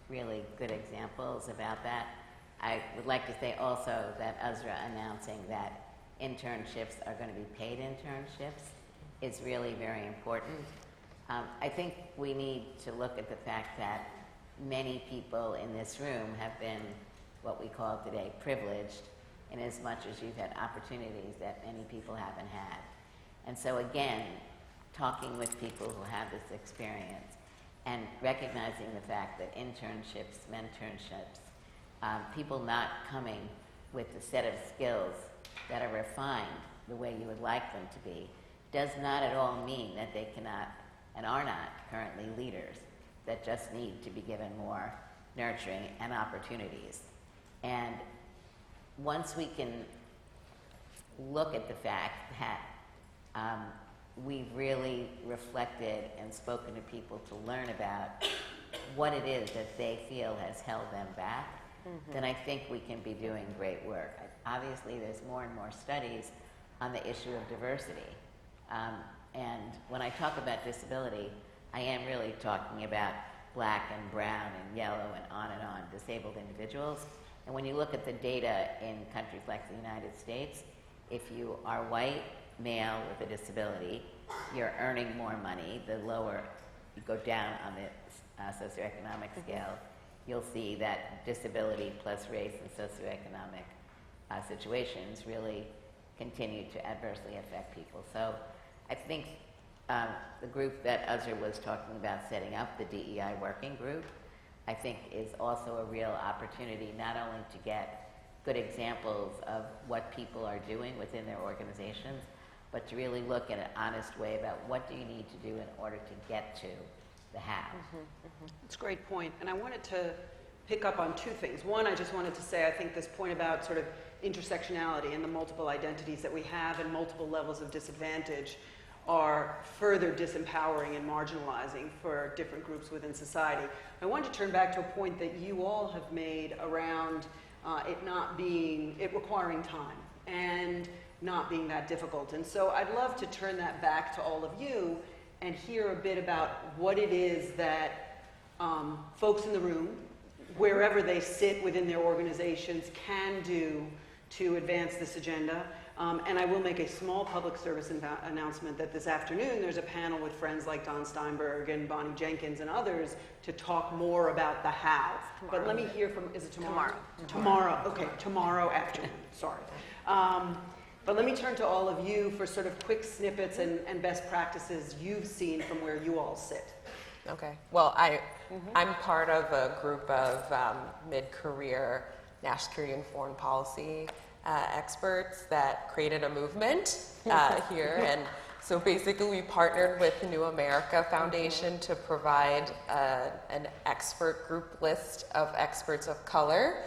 really good examples about that. I would like to say also that USRA announcing that internships are going to be paid internships is really very important. I think we need to look at the fact that many people in this room have been what we call today privileged, in as much as you've had opportunities that many people haven't had. And so again, talking with people who have this experience and recognizing the fact that internships, mentorships, people not coming with a set of skills that are refined the way you would like them to be, does not at all mean that they cannot and are not currently leaders, that just need to be given more nurturing and opportunities. And once we can look at the fact that we've really reflected and spoken to people to learn about what it is that they feel has held them back, then I think we can be doing great work. Obviously, there's more and more studies on the issue of diversity. And when I talk about disability, I am really talking about black and brown and yellow and on, disabled individuals. And when you look at the data in countries like the United States, if you are white, male with a disability, you're earning more money. The lower you go down on the socioeconomic scale, you'll see that disability plus race and socioeconomic situations really continue to adversely affect people. So I think the group that USRA was talking about setting up, the DEI working group, I think is also a real opportunity not only to get good examples of what people are doing within their organizations, but to really look in an honest way about what do you need to do in order to get to the how. That's a great point. And I wanted to pick up on two things. One, I just wanted to say, I think this point about sort of intersectionality and the multiple identities that we have and multiple levels of disadvantage are further disempowering and marginalizing for different groups within society. I wanted to turn back to a point that you all have made around it requiring time and not being that difficult. And so I'd love to turn that back to all of you and hear a bit about what it is that folks in the room, wherever they sit within their organizations, can do to advance this agenda. And I will make a small public service announcement that this afternoon there's a panel with friends like Don Steinberg and Bonnie Jenkins and others to talk more about the how. But let me hear from, is it tomorrow? Tomorrow, okay, tomorrow afternoon, sorry. But let me turn to all of you for sort of quick snippets and best practices you've seen from where you all sit. Okay. Well, I'm part of a group of mid-career national security and foreign policy experts that created a movement here. And so basically we partnered with the New America Foundation to provide an expert group list of experts of color.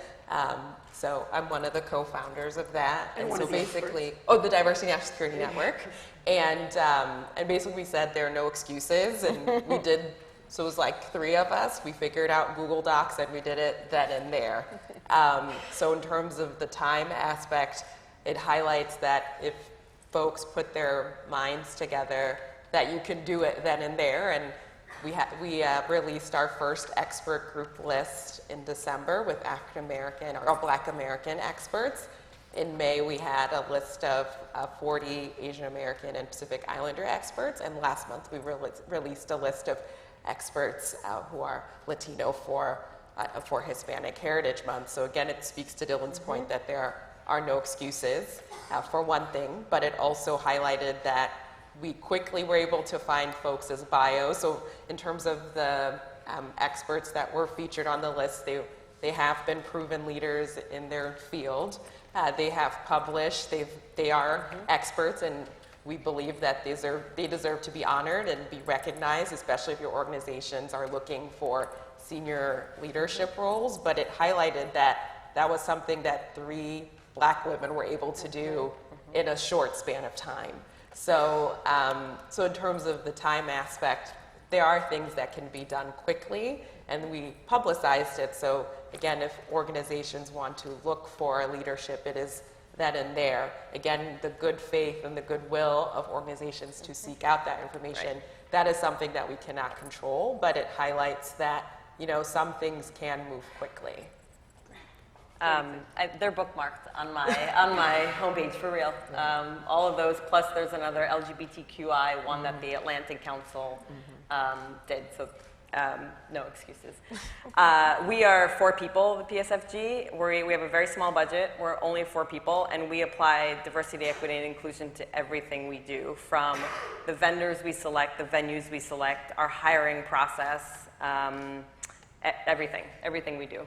So I'm one of the co-founders of that. And so basically, the Diversity National Security Network. And basically we said there are no excuses, and we did. So it was like 3 of us. We figured out Google Docs and we did it then and there. So in terms of the time aspect, it highlights that if folks put their minds together, that you can do it then and there. And we released our first expert group list in December with African American or Black American experts. In May, we had a list of 40 Asian American and Pacific Islander experts, and last month we released a list of experts who are Latino for Hispanic Heritage Month. So again, it speaks to Dylan's point that there are no excuses for one thing, but it also highlighted that we quickly were able to find folks as bios. So in terms of the experts that were featured on the list, they have been proven leaders in their field. They have published, they are experts, and we believe that they deserve to be honored and be recognized, especially if your organizations are looking for senior leadership roles. But it highlighted that was something that 3 Black women were able to do in a short span of time. So, so in terms of the time aspect, there are things that can be done quickly, and we publicized it. So again, if organizations want to look for leadership, it is then and there. Again, the good faith and the goodwill of organizations to seek out that information, that is something that we cannot control, but it highlights that, you know, some things can move quickly. They're bookmarked on my homepage, for real. All of those, plus there's another LGBTQI one that the Atlantic Council did, so no excuses. We are 4 people at PSFG. We have a very small budget. We're only 4 people, and we apply diversity, equity, and inclusion to everything we do, from the vendors we select, the venues we select, our hiring process, everything we do.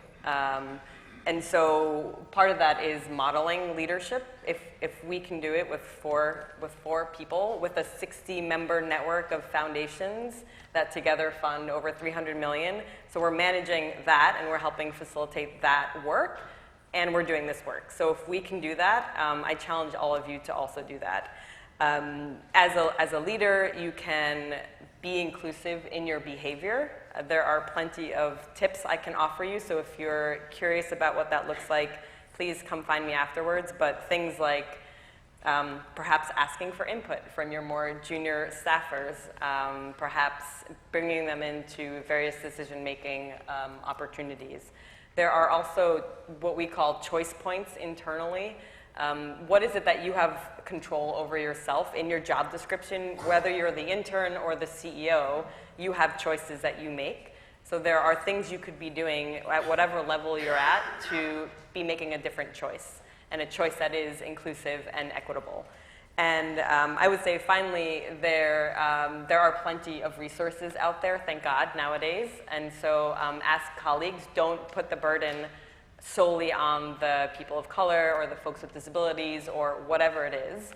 And so part of that is modeling leadership. If we can do it with four people, with a 60-member network of foundations that together fund over 300 million. So we're managing that, and we're helping facilitate that work, and we're doing this work. So if we can do that, I challenge all of you to also do that. As a leader, you can be inclusive in your behavior. There are plenty of tips I can offer you, so if you're curious about what that looks like, please come find me afterwards. But things like perhaps asking for input from your more junior staffers, perhaps bringing them into various decision-making opportunities. There are also what we call choice points internally. What is it that you have control over yourself in your job description? Whether you're the intern or the CEO, you have choices that you make. So there are things you could be doing at whatever level you're at to be making a different choice, and a choice that is inclusive and equitable. And I would say, finally, there are plenty of resources out there, thank God, nowadays. And so ask colleagues, don't put the burden solely on the people of color or the folks with disabilities or whatever it is.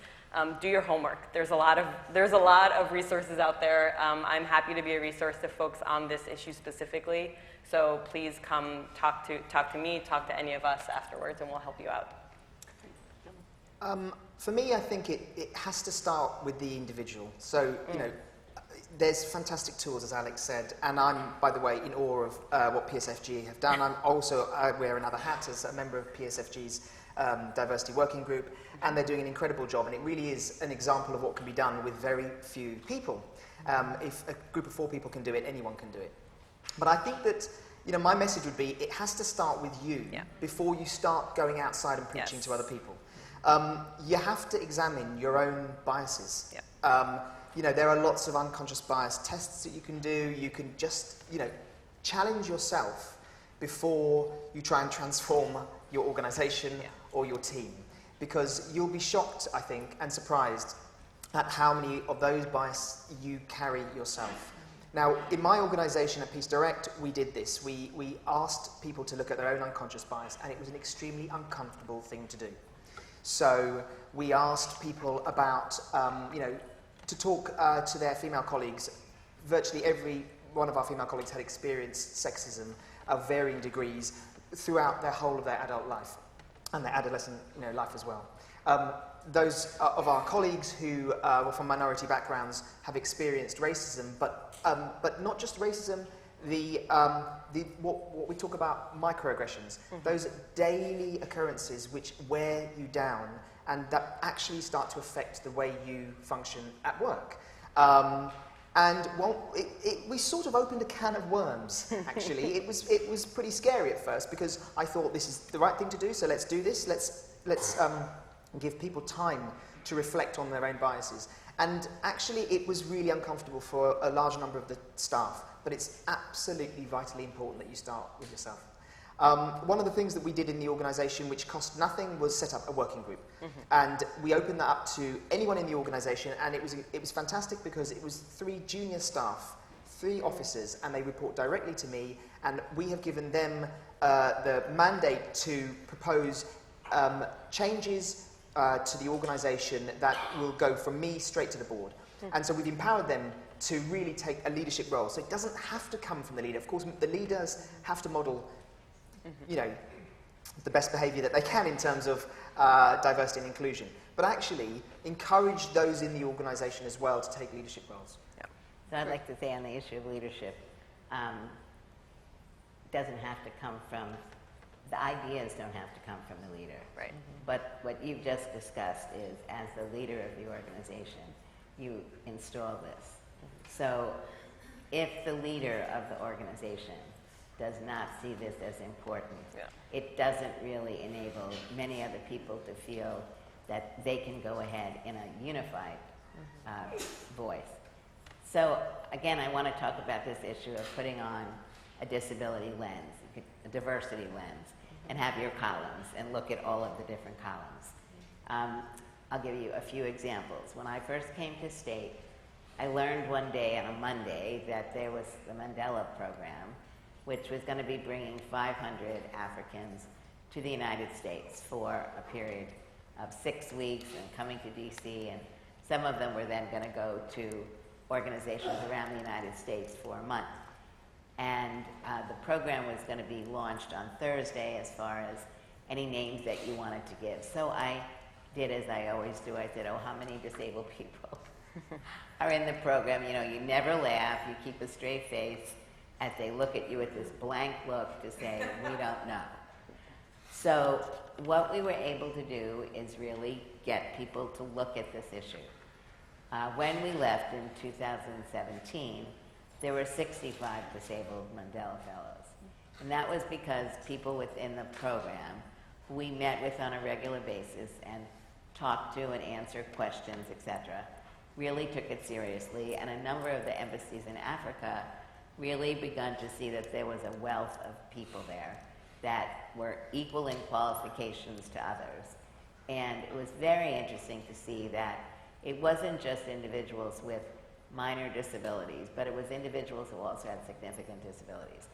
Do your homework. There's a lot of resources out there. I'm happy to be a resource to folks on this issue specifically. So please come talk to me, talk to any of us afterwards, and we'll help you out. For me, I think it has to start with the individual. So, you know, there's fantastic tools, as Alex said, and I'm, by the way, in awe of what PSFG have done. I'm also, I wear another hat as a member of PSFG's diversity working group, and they're doing an incredible job, and it really is an example of what can be done with very few people. If a group of 4 people can do it, anyone can do it. But I think that, you know, my message would be, it has to start with you before you start going outside and preaching to other people. You have to examine your own biases. You know, there are lots of unconscious bias tests that you can do. You can just, you know, challenge yourself before you try and transform your organization or your team. Because you'll be shocked, I think, and surprised at how many of those biases you carry yourself. Now, in my organization at Peace Direct, we did this. We asked people to look at their own unconscious bias, and it was an extremely uncomfortable thing to do. So we asked people about, you know, to talk to their female colleagues. Virtually every one of our female colleagues had experienced sexism of varying degrees throughout their whole of their adult life and their adolescent, you know, life as well. Those of our colleagues who were from minority backgrounds have experienced racism, but not just racism. What we talk about microaggressions, those daily occurrences which wear you down and that actually start to affect the way you function at work. And well, we sort of opened a can of worms, actually. It was pretty scary at first, because I thought this is the right thing to do, so let's do this. Let's give people time to reflect on their own biases. And actually, it was really uncomfortable for a large number of the staff, but it's absolutely vitally important that you start with yourself. One of the things that we did in the organisation, which cost nothing, was set up a working group. And we opened that up to anyone in the organisation, and it was fantastic because it was 3 junior staff, 3 officers, and they report directly to me, and we have given them the mandate to propose changes to the organisation that will go from me straight to the board. And so we've empowered them to really take a leadership role. So it doesn't have to come from the leader. Of course, the leaders have to model, you know, the best behaviour that they can in terms of diversity and inclusion. But actually, encourage those in the organisation as well to take leadership roles. So I'd like to say on the issue of leadership, doesn't have to come from, the ideas don't have to come from the leader. Right. But what you've just discussed is, as the leader of the organization, you install this. So if the leader of the organization does not see this as important, it doesn't really enable many other people to feel that they can go ahead in a unified voice. So again, I want to talk about this issue of putting on a disability lens, a diversity lens, and have your columns and look at all of the different columns. I'll give you a few examples. When I first came to state, I learned one day on a Monday that there was the Mandela program, which was going to be bringing 500 Africans to the United States for a period of 6 weeks and coming to DC, and some of them were then going to go to organizations around the United States for a month. And the program was going to be launched on Thursday as far as any names that you wanted to give. So I did as I always do. I said, oh, how many disabled people are in the program? You know, you never laugh. You keep a straight face as they look at you with this blank look to say, we don't know. So what we were able to do is really get people to look at this issue. When we left in 2017, there were 65 disabled Mandela Fellows. And that was because people within the program who we met with on a regular basis and talked to and answered questions, etc., really took it seriously. And a number of the embassies in Africa really begun to see that there was a wealth of people there that were equal in qualifications to others. And it was very interesting to see that it wasn't just individuals with minor disabilities, but it was individuals who also had significant disabilities.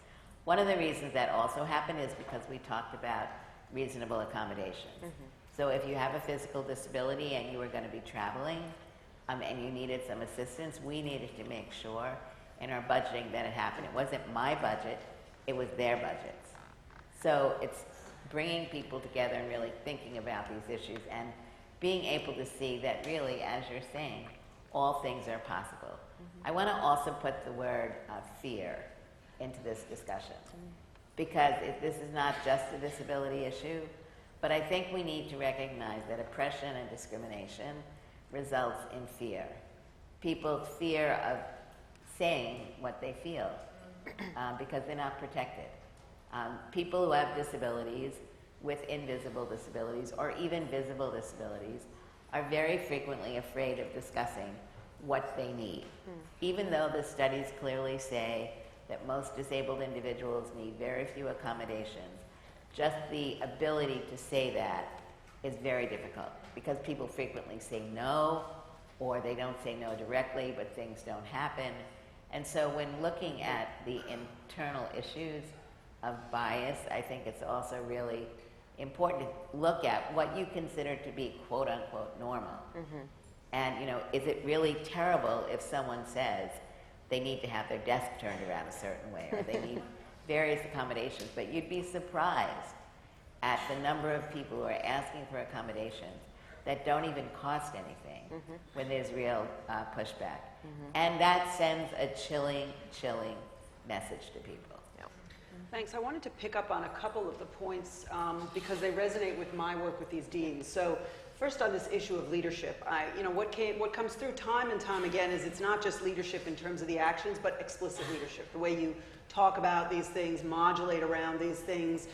One of the reasons that also happened is because we talked about reasonable accommodations. So if you have a physical disability and you were going to be traveling and you needed some assistance, we needed to make sure in our budgeting that it happened. It wasn't my budget, it was their budgets. So it's bringing people together and really thinking about these issues and being able to see that really, as you're saying, all things are possible. I want to also put the word fear into this discussion, because this is not just a disability issue, but I think we need to recognize that oppression and discrimination results in fear. People's fear of saying what they feel because they're not protected. People who have disabilities with invisible disabilities or even visible disabilities are very frequently afraid of discussing what they need. Even though the studies clearly say that most disabled individuals need very few accommodations, just the ability to say that is very difficult because people frequently say no, or they don't say no directly, but things don't happen. And so when looking at the internal issues of bias, I think it's also really important to look at what you consider to be quote unquote normal. And you know, is it really terrible if someone says they need to have their desk turned around a certain way, or they need various accommodations? But you'd be surprised at the number of people who are asking for accommodations that don't even cost anything when there's real pushback. And that sends a chilling message to people. Thanks. I wanted to pick up on a couple of the points because they resonate with my work with these deans. So first on this issue of leadership, what comes through time and time again is it's not just leadership in terms of the actions, but explicit leadership, the way you talk about these things, modulate around these things,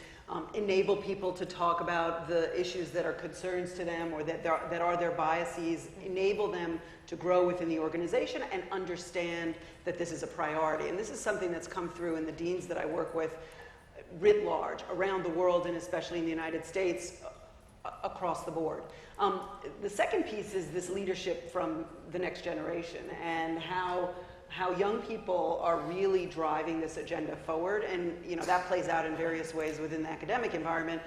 enable people to talk about the issues that are concerns to them or that are their biases, enable them to grow within the organization and understand that this is a priority. And this is something that's come through in the deans that I work with writ large, around the world, and especially in the United States, across the board. The second piece is this leadership from the next generation and how young people are really driving this agenda forward. And that plays out in various ways within the academic environment,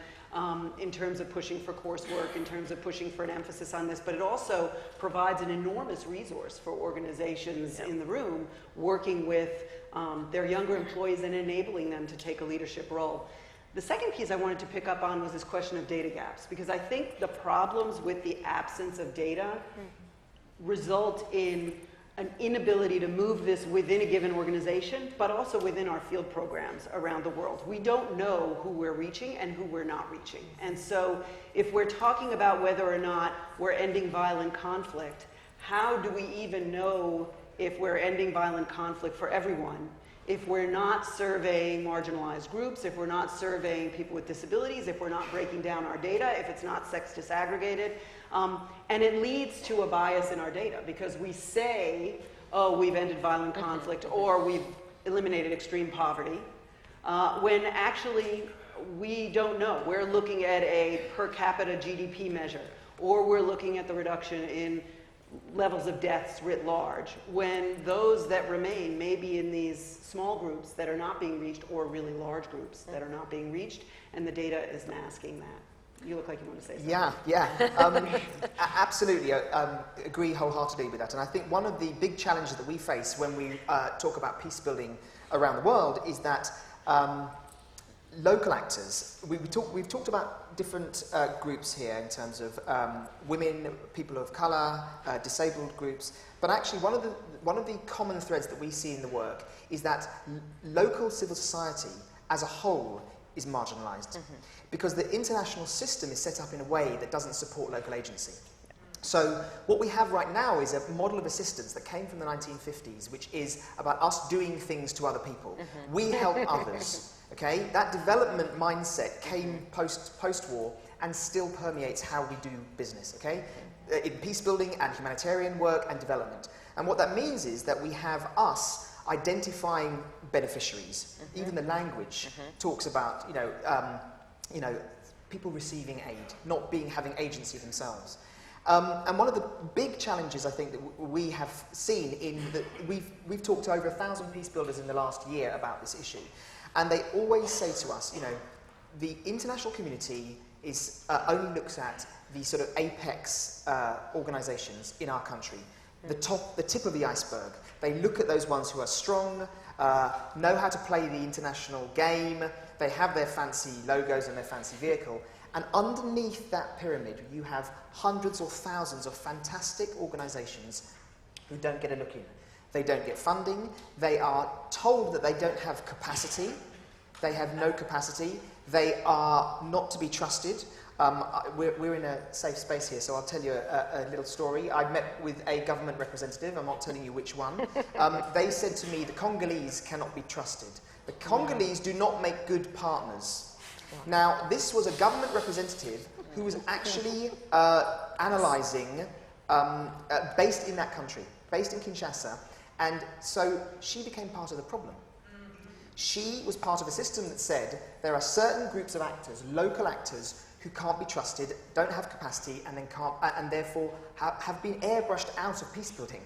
in terms of pushing for coursework, in terms of pushing for an emphasis on this, but it also provides an enormous resource for organizations in the room working with their younger employees and enabling them to take a leadership role. The second piece I wanted to pick up on was this question of data gaps, because I think the problems with the absence of data result in an inability to move this within a given organization, but also within our field programs around the world. We don't know who we're reaching and who we're not reaching. And so if we're talking about whether or not we're ending violent conflict, how do we even know if we're ending violent conflict for everyone if we're not surveying marginalized groups, if we're not surveying people with disabilities, if we're not breaking down our data, if it's not sex disaggregated? And it leads to a bias in our data because we say, oh, we've ended violent conflict or we've eliminated extreme poverty, when actually we don't know. We're looking at a per capita GDP measure, or we're looking at the reduction in levels of deaths writ large, when those that remain may be in these small groups that are not being reached or really large groups that are not being reached, and the data is masking that. You look like you want to say something. Yeah. Absolutely. Agree wholeheartedly with that. And I think one of the big challenges that we face when we talk about peace building around the world is that local actors, we've talked about different groups here in terms of women, people of colour, disabled groups, but actually one of the common threads that we see in the work is that local civil society as a whole is marginalised because the international system is set up in a way that doesn't support local agency. So what we have right now is a model of assistance that came from the 1950s, which is about us doing things to other people. We help others. Okay, that development mindset came post-war and still permeates how we do business, okay, in peace building and humanitarian work and development. And what that means is that we have us identifying beneficiaries. Even the language talks about, people receiving aid, not having agency themselves. And one of the big challenges I think that we have seen in that we've talked to over 1,000 peace builders in the last year about this issue. And they always say to us, the international community only looks at the sort of apex organizations in our country, the tip of the iceberg. They look at those ones who are strong, know how to play the international game, they have their fancy logos and their fancy vehicle, and underneath that pyramid you have hundreds or thousands of fantastic organizations who don't get a look in. They don't get funding. They are told that they don't have capacity. They have no capacity. They are not to be trusted. We're in a safe space here, so I'll tell you a little story. I met with a government representative. I'm not telling you which one. They said to me, the Congolese cannot be trusted. The Congolese do not make good partners. Now, this was a government representative who was actually analysing, based in that country, based in Kinshasa. And so she became part of the problem. She was part of a system that said there are certain groups of actors, local actors, who can't be trusted, don't have capacity, and then can't, and therefore have been airbrushed out of peace building.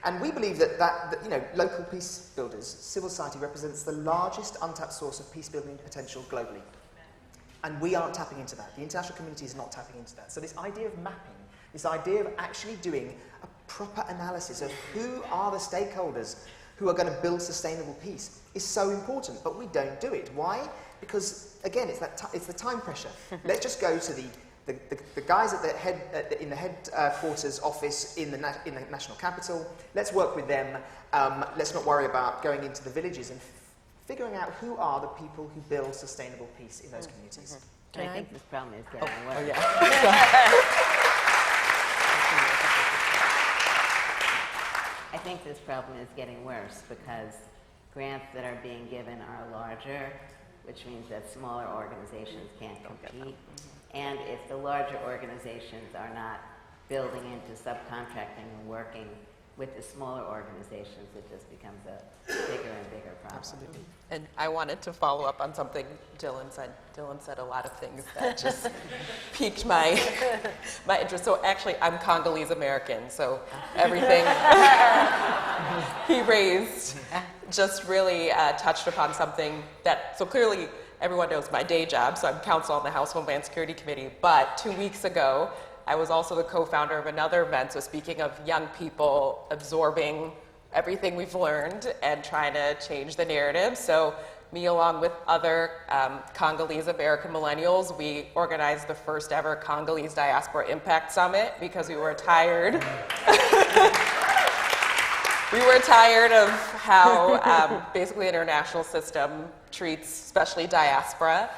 And we believe that local peace builders, civil society, represents the largest untapped source of peace building potential globally. And we aren't tapping into that. The international community is not tapping into that. So this idea of mapping, this idea of actually doing a proper analysis of who are the stakeholders who are going to build sustainable peace is so important, but we don't do it. Why? Because, again, it's the time pressure. Let's just go to the guys at the head in the headquarters office in the national capital. Let's work with them. Let's not worry about going into the villages and figuring out who are the people who build sustainable peace in those communities. I think this problem is getting worse. Oh, yeah. I think this problem is getting worse because grants that are being given are larger, which means that smaller organizations can't compete. And if the larger organizations are not building into subcontracting and working with the smaller organizations, it just becomes a bigger and bigger problem. Absolutely. And I wanted to follow up on something Dylan said. Dylan said a lot of things that just piqued my interest. So actually, I'm Congolese American, so everything he raised just really touched upon something that, so clearly everyone knows my day job, so I'm counsel on the House Homeland Security Committee, but 2 weeks ago, I was also the co-founder of another event, so speaking of young people absorbing everything we've learned and trying to change the narrative. So me, along with other Congolese American millennials, we organized the first ever Congolese Diaspora Impact Summit because we were tired. We were tired of how basically the international system treats, especially diaspora,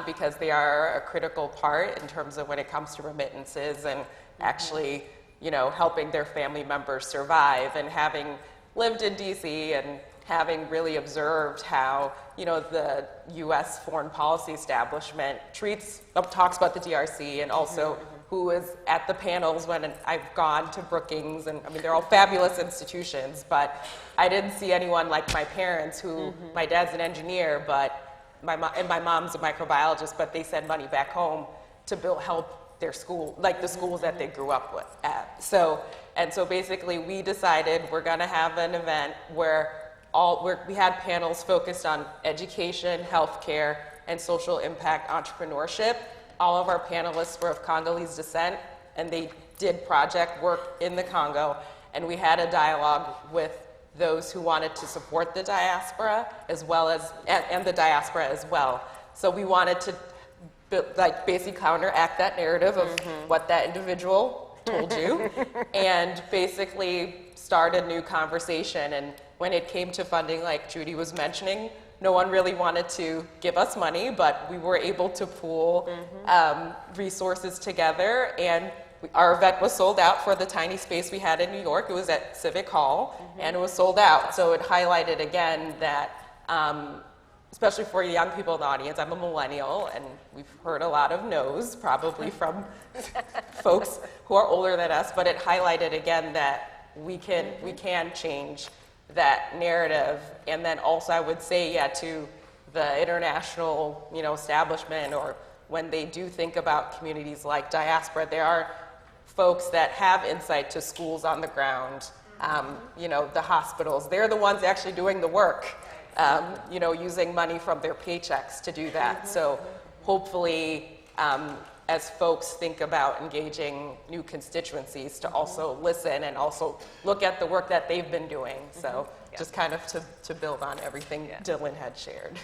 because they are a critical part in terms of when it comes to remittances and actually, you know, helping their family members survive. And having lived in DC and having really observed how, you know, the U.S. foreign policy establishment talks about the DRC, and also who is at the panels when I've gone to Brookings, and I mean, they're all fabulous institutions, but I didn't see anyone like my parents who, my dad's an engineer, but my mom's a microbiologist, but they send money back home to help their school, like the schools that they grew up at. So basically we decided we're gonna have an event where we had panels focused on education, healthcare, and social impact entrepreneurship. All of our panelists were of Congolese descent, and they did project work in the Congo, and we had a dialogue with those who wanted to support the diaspora as well as, and the diaspora as well. So we wanted to basically counteract that narrative of what that individual told you, and basically start a new conversation. And when it came to funding, like Judy was mentioning, no one really wanted to give us money, but we were able to pool resources together, and our event was sold out for the tiny space we had in New York. It was at Civic Hall, and it was sold out. So it highlighted again that, especially for young people in the audience, I'm a millennial, and we've heard a lot of no's, probably from folks who are older than us, but it highlighted again that we can change that narrative. And then also I would say, to the international, establishment, or when they do think about communities like diaspora, there are folks that have insight to schools on the ground, the hospitals. They're the ones actually doing the work, using money from their paychecks to do that. So hopefully, as folks think about engaging new constituencies, to also listen and also look at the work that they've been doing. So just kind of to build on everything Dylan had shared.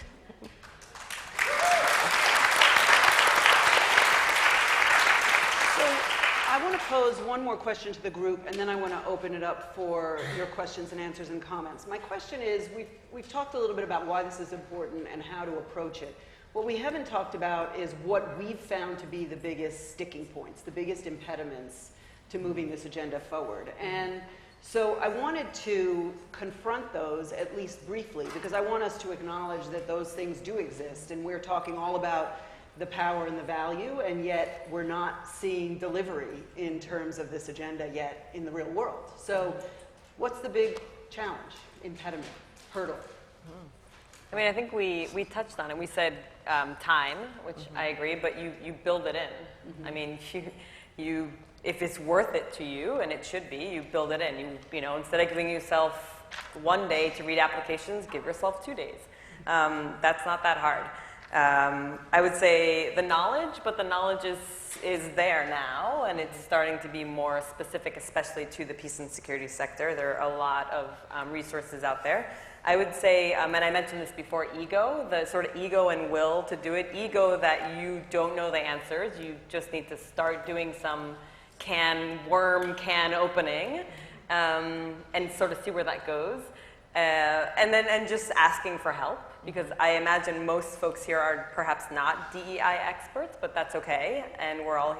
I want to pose one more question to the group, and then I want to open it up for your questions and answers and comments. My question is, we've talked a little bit about why this is important and how to approach it. What we haven't talked about is what we've found to be the biggest sticking points, the biggest impediments to moving this agenda forward. And so I wanted to confront those, at least briefly, because I want us to acknowledge that those things do exist, and we're talking all about the power and the value, and yet we're not seeing delivery in terms of this agenda yet in the real world. So what's the big challenge, impediment, hurdle? I mean, I think we touched on it. We said time, which I agree, but you build it in. I mean, you if it's worth it to you, and it should be, you build it in. You know, instead of giving yourself 1 day to read applications, give yourself 2 days. That's not that hard. I would say the knowledge, but the knowledge is there now, and it's starting to be more specific, especially to the peace and security sector. There are a lot of resources out there. I would say, and I mentioned this before, ego, the sort of ego and will to do it. Ego that you don't know the answers. You just need to start doing some can opening, and sort of see where that goes. And just asking for help, because I imagine most folks here are perhaps not DEI experts, but that's okay. And we're all,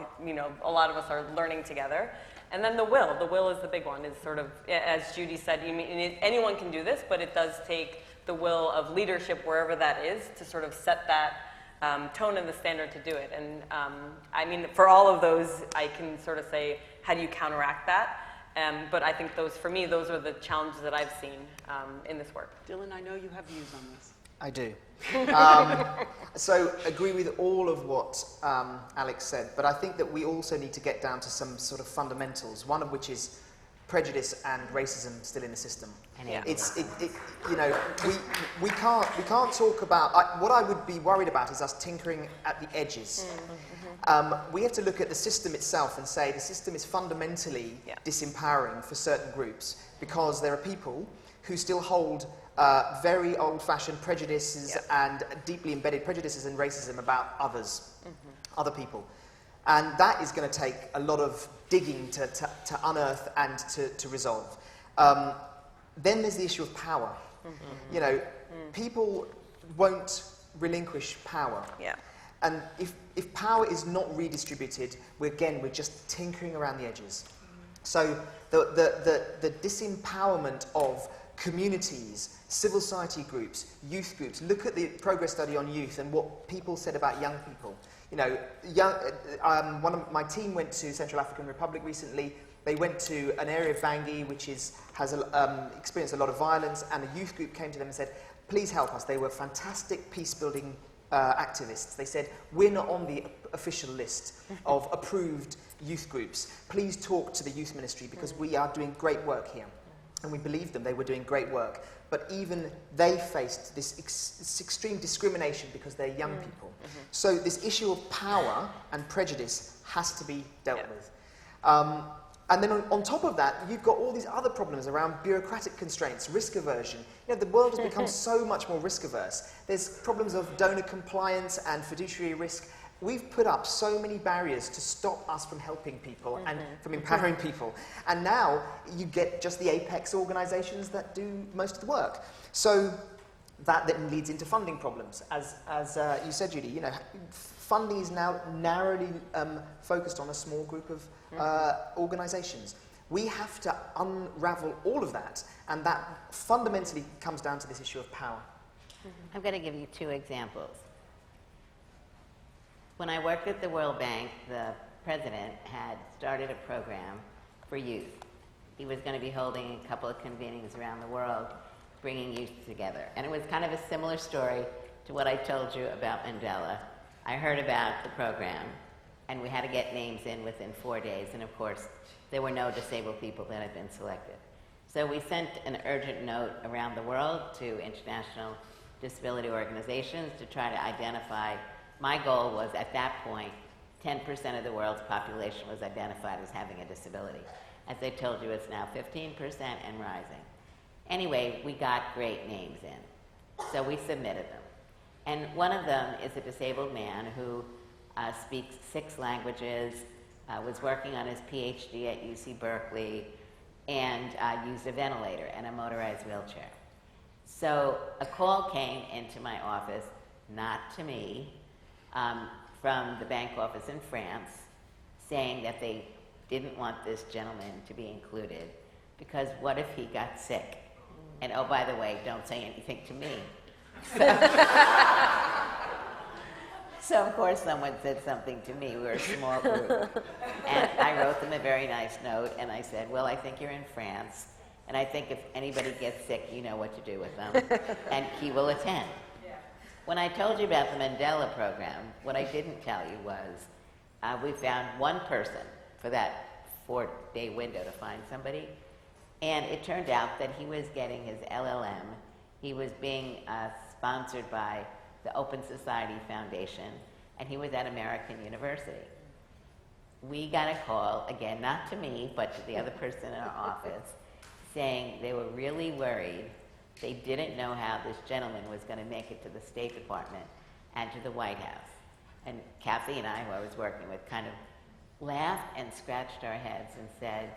a lot of us are learning together. And then the will is the big one. Is sort of, as Judy said, anyone can do this, but it does take the will of leadership, wherever that is, to sort of set that tone and the standard to do it. And I mean, for all of those, I can sort of say, how do you counteract that? But I think those, for me, those are the challenges that I've seen in this work. Dylan, I know you have views on this. I do. So agree with all of what Alex said, but I think that we also need to get down to some sort of fundamentals, one of which is prejudice and racism still in the system. Yeah. You know, we can't talk about, what I would be worried about is us tinkering at the edges. We have to look at the system itself and say the system is fundamentally disempowering for certain groups, because there are people who still hold very old-fashioned prejudices and deeply embedded prejudices and racism about others, other people. And that is going to take a lot of digging to unearth and to resolve. Then there's the issue of power. You know, people won't relinquish power. And if power is not redistributed, we're just tinkering around the edges. So the disempowerment of communities, civil society groups, youth groups. Look at the progress study on youth and what people said about young people. You know, one of my team went to Central African Republic recently. They went to an area of Bangui which has experienced a lot of violence, and a youth group came to them and said, please help us. They were fantastic peace-building activists. They said, we're not on the official list of approved youth groups. Please talk to the youth ministry because we are doing great work here. And we believed them, they were doing great work. But even they faced this extreme discrimination because they're young people. So this issue of power and prejudice has to be dealt with. And then on top of that, you've got all these other problems around bureaucratic constraints, risk aversion. You know, the world has become so much more risk averse. There's problems of donor compliance and fiduciary risk. We've put up so many barriers to stop us from helping people and from empowering people. And now you get just the apex organizations that do most of the work. So that then leads into funding problems. As you said, Judy, you know, funding is now narrowly focused on a small group of organizations. We have to unravel all of that, and that fundamentally comes down to this issue of power. I'm going to give you 2 examples. When I worked at the World Bank, the president had started a program for youth. He was going to be holding a couple of convenings around the world, bringing youth together. And it was kind of a similar story to what I told you about Mandela. I heard about the program, and we had to get names in within 4 days, and of course, there were no disabled people that had been selected. So we sent an urgent note around the world to international disability organizations to try to identify. My goal was, at that point, 10% of the world's population was identified as having a disability. As I told you, it's now 15% and rising. Anyway, we got great names in, so we submitted them. And one of them is a disabled man who speaks 6 languages, was working on his PhD at UC Berkeley, and used a ventilator and a motorized wheelchair. So a call came into my office, not to me, from the bank office in France, saying that they didn't want this gentleman to be included because what if he got sick? And oh, by the way, don't say anything to me. So of course someone said something to me. We were a small group. And I wrote them a very nice note, and I said, well, I think you're in France, and I think if anybody gets sick, you know what to do with them, and he will attend. When I told you about the Mandela program, what I didn't tell you was we found one person for that 4-day window to find somebody, and it turned out that he was getting his LLM. He was being sponsored by the Open Society Foundation, and he was at American University. We got a call, again, not to me, but to the other person in our office, saying they were really worried. They didn't know how this gentleman was going to make it to the State Department and to the White House. And Kathy and I, who I was working with, kind of laughed and scratched our heads and said,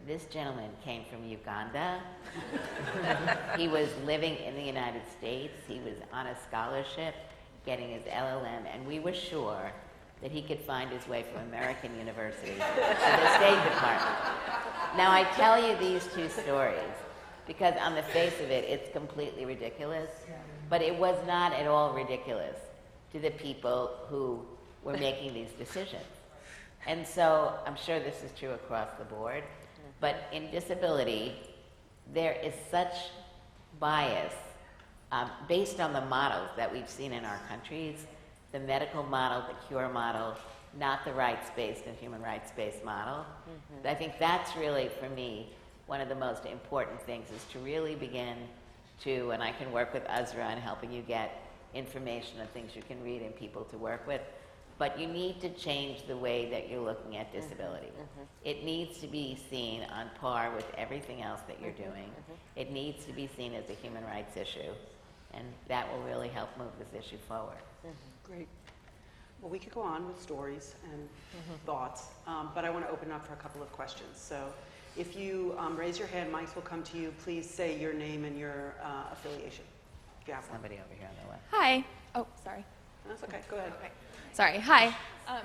this gentleman came from Uganda. He was living in the United States. He was on a scholarship, getting his LLM, and we were sure that he could find his way from American University to the State Department. Now, I tell you these 2 stories because on the face of it, it's completely ridiculous. But it was not at all ridiculous to the people who were making these decisions. And so I'm sure this is true across the board, but in disability, there is such bias based on the models that we've seen in our countries, the medical model, the cure model, not the rights-based and human rights-based model. I think that's really, for me, one of the most important things is to really begin to, and I can work with Uzra in helping you get information and things you can read and people to work with, but you need to change the way that you're looking at disability. It needs to be seen on par with everything else that you're doing. It needs to be seen as a human rights issue, and that will really help move this issue forward. Great. Well, we could go on with stories and thoughts, but I want to open up for a couple of questions. So if you raise your hand, mics will come to you. Please say your name and your affiliation. If you have one. Somebody over here on the left. Hi. Oh, sorry. That's okay. Go ahead. Okay. Sorry. Hi.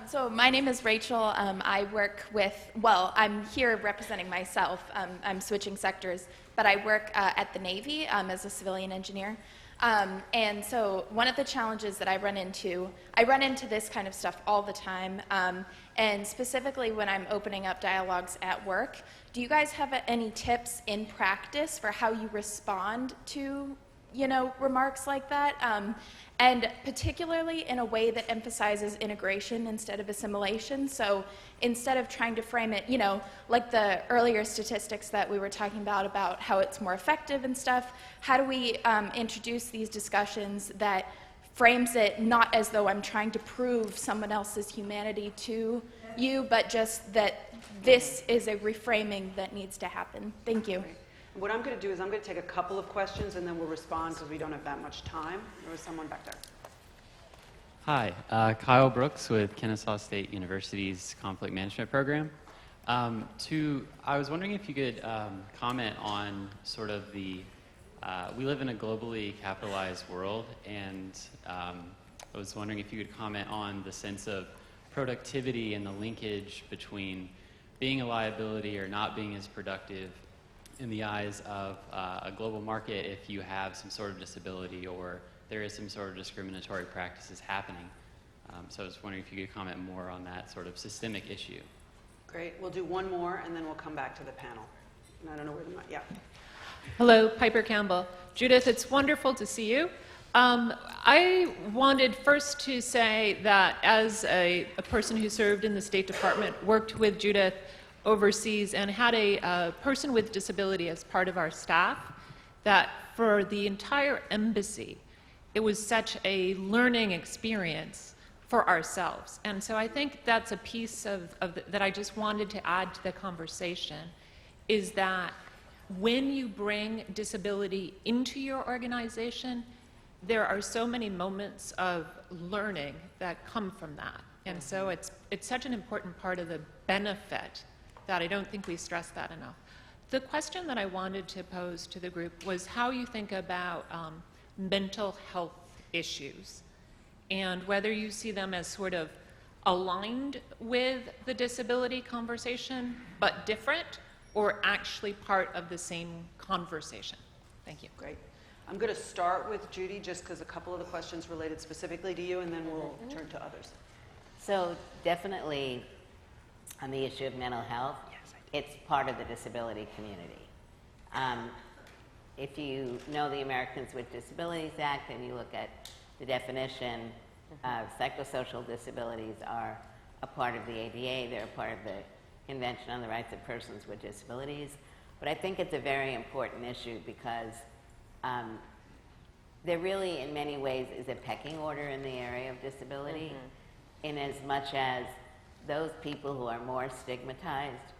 So my name is Rachel. I work with, well, I'm here representing myself. I'm switching sectors, but I work at the Navy as a civilian engineer. And so one of the challenges that I run into this kind of stuff all the time, and specifically when I'm opening up dialogues at work. Do you guys have any tips in practice for how you respond to, remarks like that? And particularly in a way that emphasizes integration instead of assimilation. So instead of trying to frame it, like the earlier statistics that we were talking about how it's more effective and stuff, how do we introduce these discussions that frames it not as though I'm trying to prove someone else's humanity to you, but just that this is a reframing that needs to happen. Thank you. What I'm going to do is I'm going to take a couple of questions and then we'll respond because we don't have that much time. There was someone back there. Hi, Kyle Brooks with Kennesaw State University's Conflict Management Program. I was wondering if you could comment on sort of we live in a globally capitalized world, and I was wondering if you could comment on the sense of productivity and the linkage between being a liability or not being as productive in the eyes of a global market if you have some sort of disability or there is some sort of discriminatory practices happening. So I was wondering if you could comment more on that sort of systemic issue. Great. We'll do one more and then we'll come back to the panel. And I don't know where the mic, yeah. Hello, Piper Campbell. Judith, it's wonderful to see you. I wanted first to say that as a person who served in the State Department, worked with Judith overseas, and had a person with disability as part of our staff, that for the entire embassy, it was such a learning experience for ourselves. And so I think that's a piece that I just wanted to add to the conversation, is that when you bring disability into your organization, there are so many moments of learning that come from that. And so it's such an important part of the benefit that I don't think we stress that enough. The question that I wanted to pose to the group was how you think about mental health issues and whether you see them as sort of aligned with the disability conversation but different, or actually part of the same conversation. Thank you. Great. I'm going to start with Judy just because a couple of the questions related specifically to you, and then we'll turn to others. So definitely on the issue of mental health, it's part of the disability community. If you know the Americans with Disabilities Act and you look at the definition, psychosocial disabilities are a part of the ADA, they're a part of the Convention on the Rights of Persons with Disabilities. But I think it's a very important issue because there really, in many ways, is a pecking order in the area of disability, in as much as those people who are more stigmatized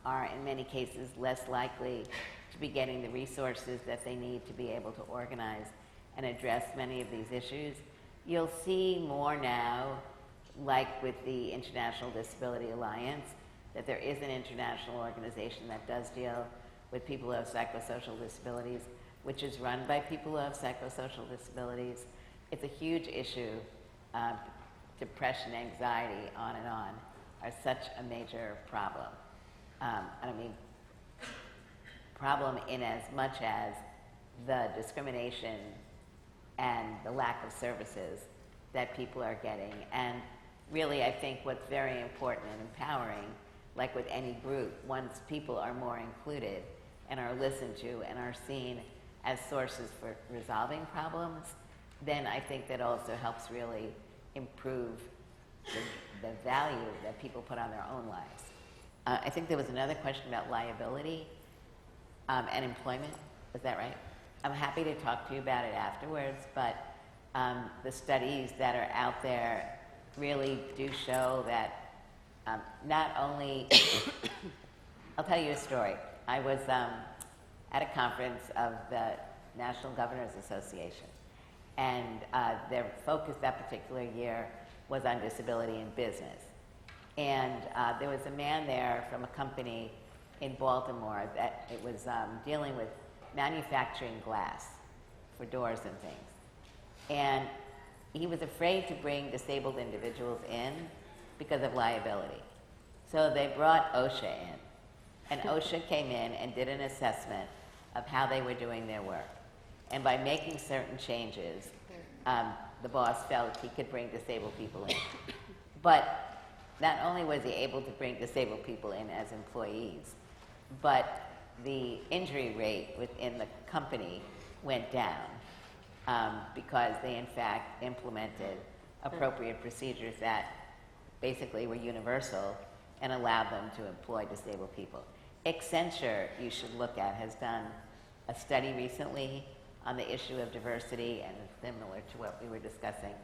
are, in many cases, less likely to be getting the resources that they need to be able to organize and address many of these issues. You'll see more now, like with the International Disability Alliance, that there is an international organization that does deal with people who have psychosocial disabilities, which is run by people who have psychosocial disabilities. It's a huge issue. Depression, anxiety, on and on, are such a major problem. I mean, problem in as much as the discrimination and the lack of services that people are getting. And really, I think what's very important and empowering, like with any group, once people are more included and are listened to and are seen as sources for resolving problems, then I think that also helps really improve the value that people put on their own lives. I think there was another question about liability and employment. Is that right? I'm happy to talk to you about it afterwards, but the studies that are out there really do show that not only, I'll tell you a story. I was at a conference of the National Governors Association, and their focus that particular year was on disability in business. And there was a man there from a company in Baltimore that it was dealing with manufacturing glass for doors and things. And he was afraid to bring disabled individuals in because of liability. So they brought OSHA in. And OSHA came in and did an assessment of how they were doing their work. And by making certain changes, the boss felt he could bring disabled people in. But not only was he able to bring disabled people in as employees, but the injury rate within the company went down because they in fact implemented appropriate procedures that basically were universal and allowed them to employ disabled people. Accenture, you should look at, has done a study recently on the issue of diversity, and it's similar to what we were discussing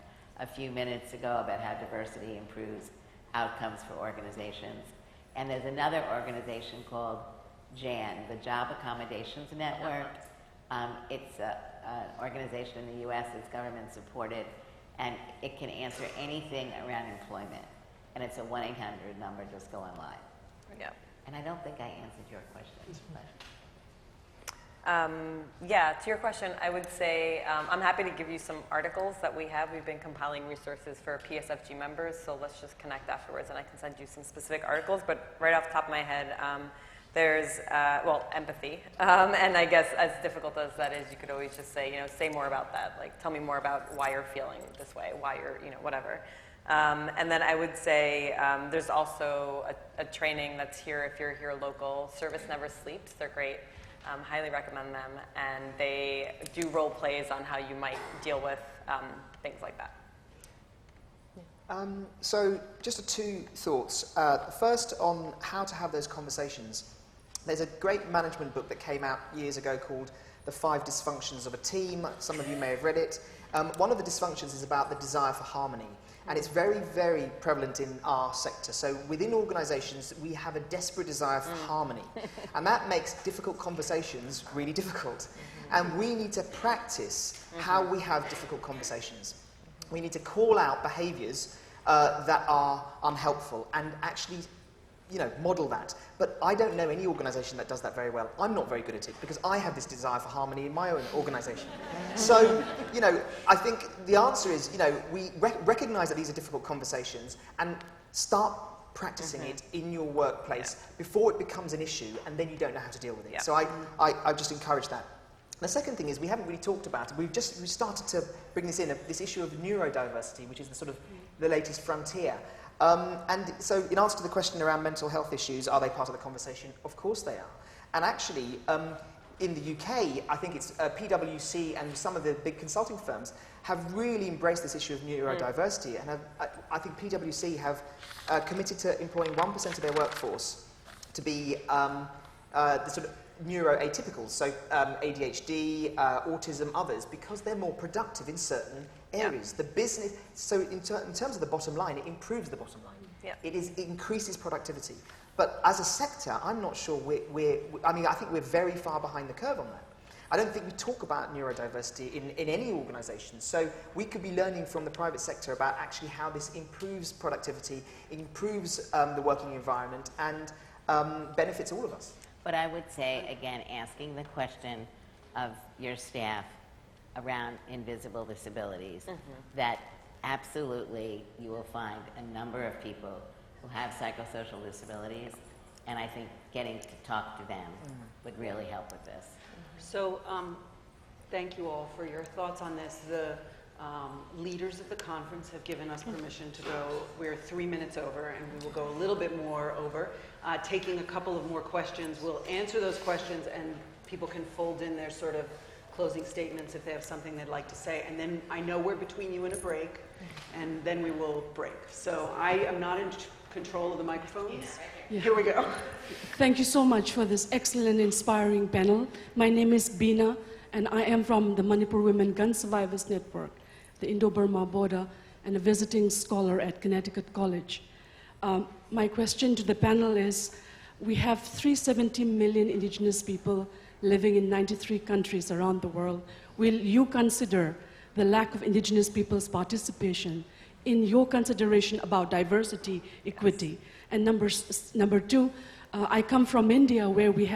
a few minutes ago about how diversity improves outcomes for organizations. And there's another organization called JAN, the Job Accommodations Network. It's an organization in the U.S. that's government supported, and it can answer anything around employment. And it's a 1-800 number, just go online. Yeah. And I don't think I answered your question. But Yeah, to your question, I would say I'm happy to give you some articles that we have. We've been compiling resources for PSFG members, so let's just connect afterwards and I can send you some specific articles. But right off the top of my head, there's, well, empathy. And I guess as difficult as that is, you could always just say, say more about that. Like, tell me more about why you're feeling this way, why you're, whatever. And then I would say there's also a training that's here if you're here local. Service Never Sleeps. They're great. Highly recommend them. And they do role plays on how you might deal with things like that. So just two thoughts. First, on how to have those conversations. There's a great management book that came out years ago called The 5 Dysfunctions of a Team. Some of you may have read it. One of the dysfunctions is about the desire for harmony. And it's very, very prevalent in our sector. So within organizations, we have a desperate desire for harmony. And that makes difficult conversations really difficult. And we need to practice how we have difficult conversations. We need to call out behaviors that are unhelpful and actually model that. But I don't know any organization that does that very well. I'm not very good at it because I have this desire for harmony in my own organization. So, I think the answer is, we recognize that these are difficult conversations and start practicing it in your workplace before it becomes an issue and then you don't know how to deal with it. So I just encourage that. The second thing is we haven't really talked about it. We've started to bring this in, this issue of neurodiversity, which is the sort of the latest frontier. And so in answer to the question around mental health issues, are they part of the conversation? Of course they are. And actually, in the UK, I think it's PwC and some of the big consulting firms have really embraced this issue of neurodiversity. And I think PwC have committed to employing 1% of their workforce to be the sort of neuroatypicals, so ADHD, autism, others, because they're more productive in certain areas. The business, so in terms of the bottom line, it improves the bottom line. It increases productivity. But as a sector, I'm not sure I think we're very far behind the curve on that. I don't think we talk about neurodiversity in any organisation. So we could be learning from the private sector about actually how this improves productivity, improves the working environment, and benefits all of us. But I would say, again, asking the question of your staff around invisible disabilities, that absolutely you will find a number of people who have psychosocial disabilities, and I think getting to talk to them would really help with this. So, thank you all for your thoughts on this. The leaders of the conference have given us permission to go. We're 3 minutes over, and we will go a little bit more over. Taking a couple of more questions, we'll answer those questions, and people can fold in their sort of closing statements if they have something they'd like to say. And then I know we're between you and a break, and then we will break. So I am not in control of the microphones. Yeah. Here we go. Thank you so much for this excellent, inspiring panel. My name is Bina, and I am from the Manipur Women Gun Survivors Network, the Indo-Burma border, and a visiting scholar at Connecticut College. My question to the panel is, we have 370 million indigenous people living in 93 countries around the world. Will you consider the lack of indigenous people's participation in your consideration about diversity, equity? And number two, I come from India, where we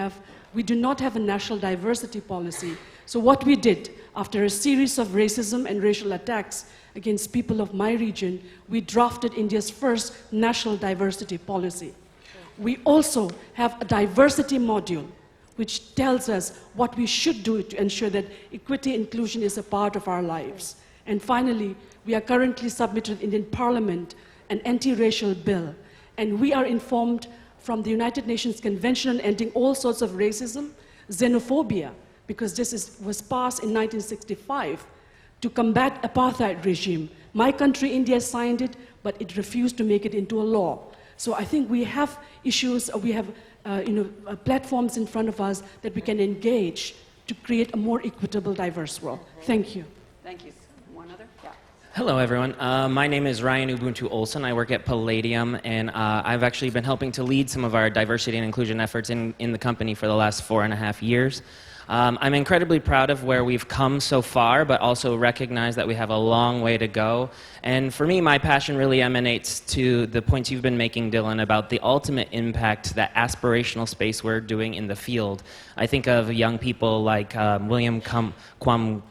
do not have a national diversity policy. So what we did, after a series of racism and racial attacks against people of my region, we drafted India's first national diversity policy. We also have a diversity module, which tells us what we should do to ensure that equity inclusion is a part of our lives. And finally, we are currently submitted in Parliament an anti-racial bill, and we are informed from the United Nations Convention on Ending All Sorts of Racism, Xenophobia, because this was passed in 1965 to combat apartheid regime. My country, India, signed it, but it refused to make it into a law. So I think we have issues, we have platforms in front of us that we can engage to create a more equitable, diverse world. Thank you. Thank you. One other? Yeah. Hello, everyone. My name is Ryan Ubuntu Olson. I work at Palladium, and I've actually been helping to lead some of our diversity and inclusion efforts in the company for the last 4.5 years. I'm incredibly proud of where we've come so far, but also recognize that we have a long way to go. And for me, my passion really emanates to the points you've been making, Dylan, about the ultimate impact that aspirational space we're doing in the field. I think of young people like William Kamkwamba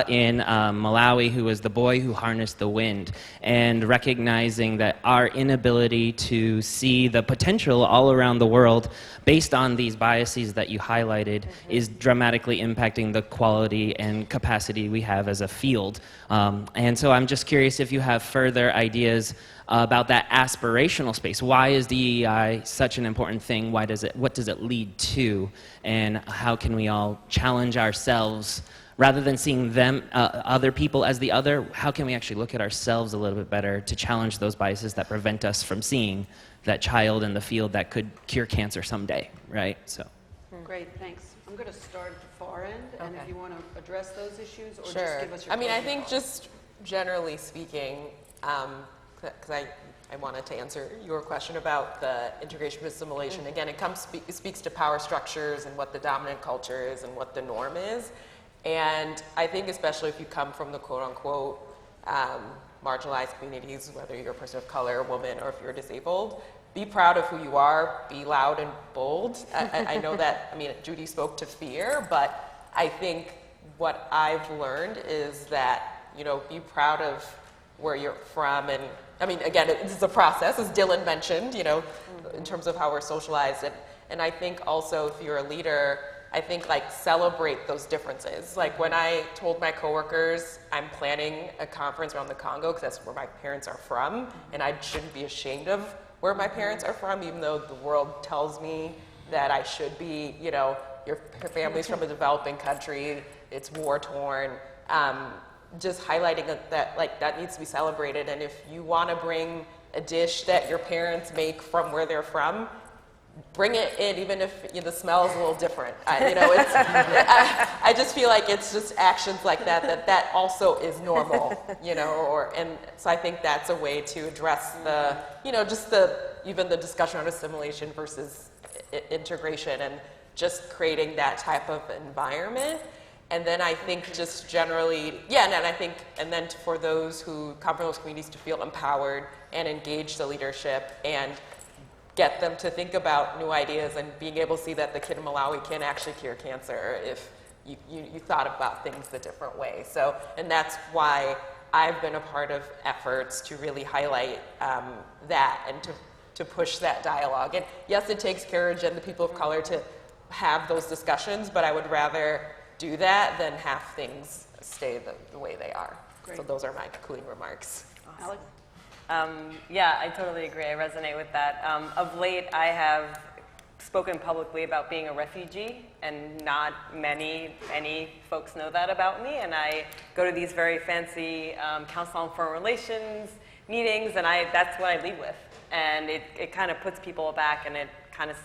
in Malawi, who was the boy who harnessed the wind, and recognizing that our inability to see the potential all around the world based on these biases that you highlighted is dramatically impacting the quality and capacity we have as a field. And so I'm just curious if you have further ideas about that aspirational space. Why is DEI such an important thing? What does it lead to? And how can we all challenge ourselves? Rather than seeing them, other people as the other, how can we actually look at ourselves a little bit better to challenge those biases that prevent us from seeing that child in the field that could cure cancer someday, right? So. Great, thanks. I'm going to start at the far end, and if you want to address those issues, or Sure. just give us your I mean, I closing think thoughts. just generally speaking, because I wanted to answer your question about the integration of assimilation. Again, it speaks to power structures and what the dominant culture is and what the norm is. And I think especially if you come from the quote-unquote marginalized communities, whether you're a person of color, a woman, or if you're disabled, be proud of who you are, be loud and bold. I know that, I mean, Judy spoke to fear, but I think what I've learned is that, be proud of where you're from. And I mean, again, this is a process, as Dylan mentioned, in terms of how we're socialized. And I think also if you're a leader, I think celebrate those differences. Like when I told my coworkers I'm planning a conference around the Congo, because that's where my parents are from, and I shouldn't be ashamed of where my parents are from, even though the world tells me that I should be, your family's from a developing country, it's war-torn. Just highlighting that needs to be celebrated. And if you want to bring a dish that your parents make from where they're from, bring it in, even if the smell is a little different. I just feel like it's just actions like that also is normal, and so I think that's a way to address the, even the discussion on assimilation versus integration, and just creating that type of environment. And then I think just generally, and then for those who come from those communities to feel empowered and engage the leadership and get them to think about new ideas and being able to see that the kid in Malawi can actually cure cancer if you thought about things a different way. So, and that's why I've been a part of efforts to really highlight that and to to push that dialogue. And yes, it takes courage and the people of color to have those discussions, but I would rather do that than have things stay the way they are. Great. So those are my concluding remarks. Alex? Yeah, I totally agree. I resonate with that. Of late, I have spoken publicly about being a refugee, and not many folks know that about me. And I go to these very fancy Council on Foreign Relations meetings, and that's what I lead with. And it kind of puts people aback, and it kind of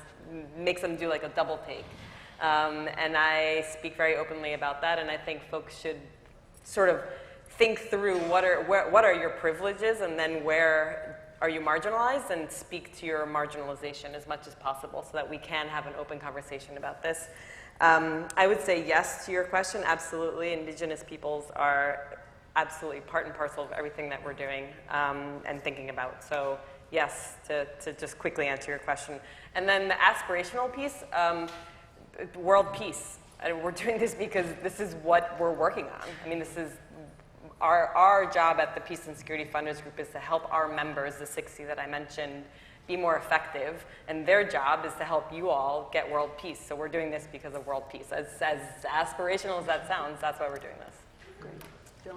makes them do like a double take. And I speak very openly about that, and I think folks should sort of think through what are your privileges, and then where are you marginalized, and speak to your marginalization as much as possible so that we can have an open conversation about this. I would say yes to your question, absolutely. Indigenous peoples are absolutely part and parcel of everything that we're doing and thinking about. So yes, to just quickly answer your question. And then the aspirational piece, world peace. We're doing this because this is what we're working on. I mean, this is our job at the Peace and Security Funders Group is to help our members, the 60 that I mentioned, be more effective. And their job is to help you all get world peace. So we're doing this because of world peace. As aspirational as that sounds, that's why we're doing this. Great.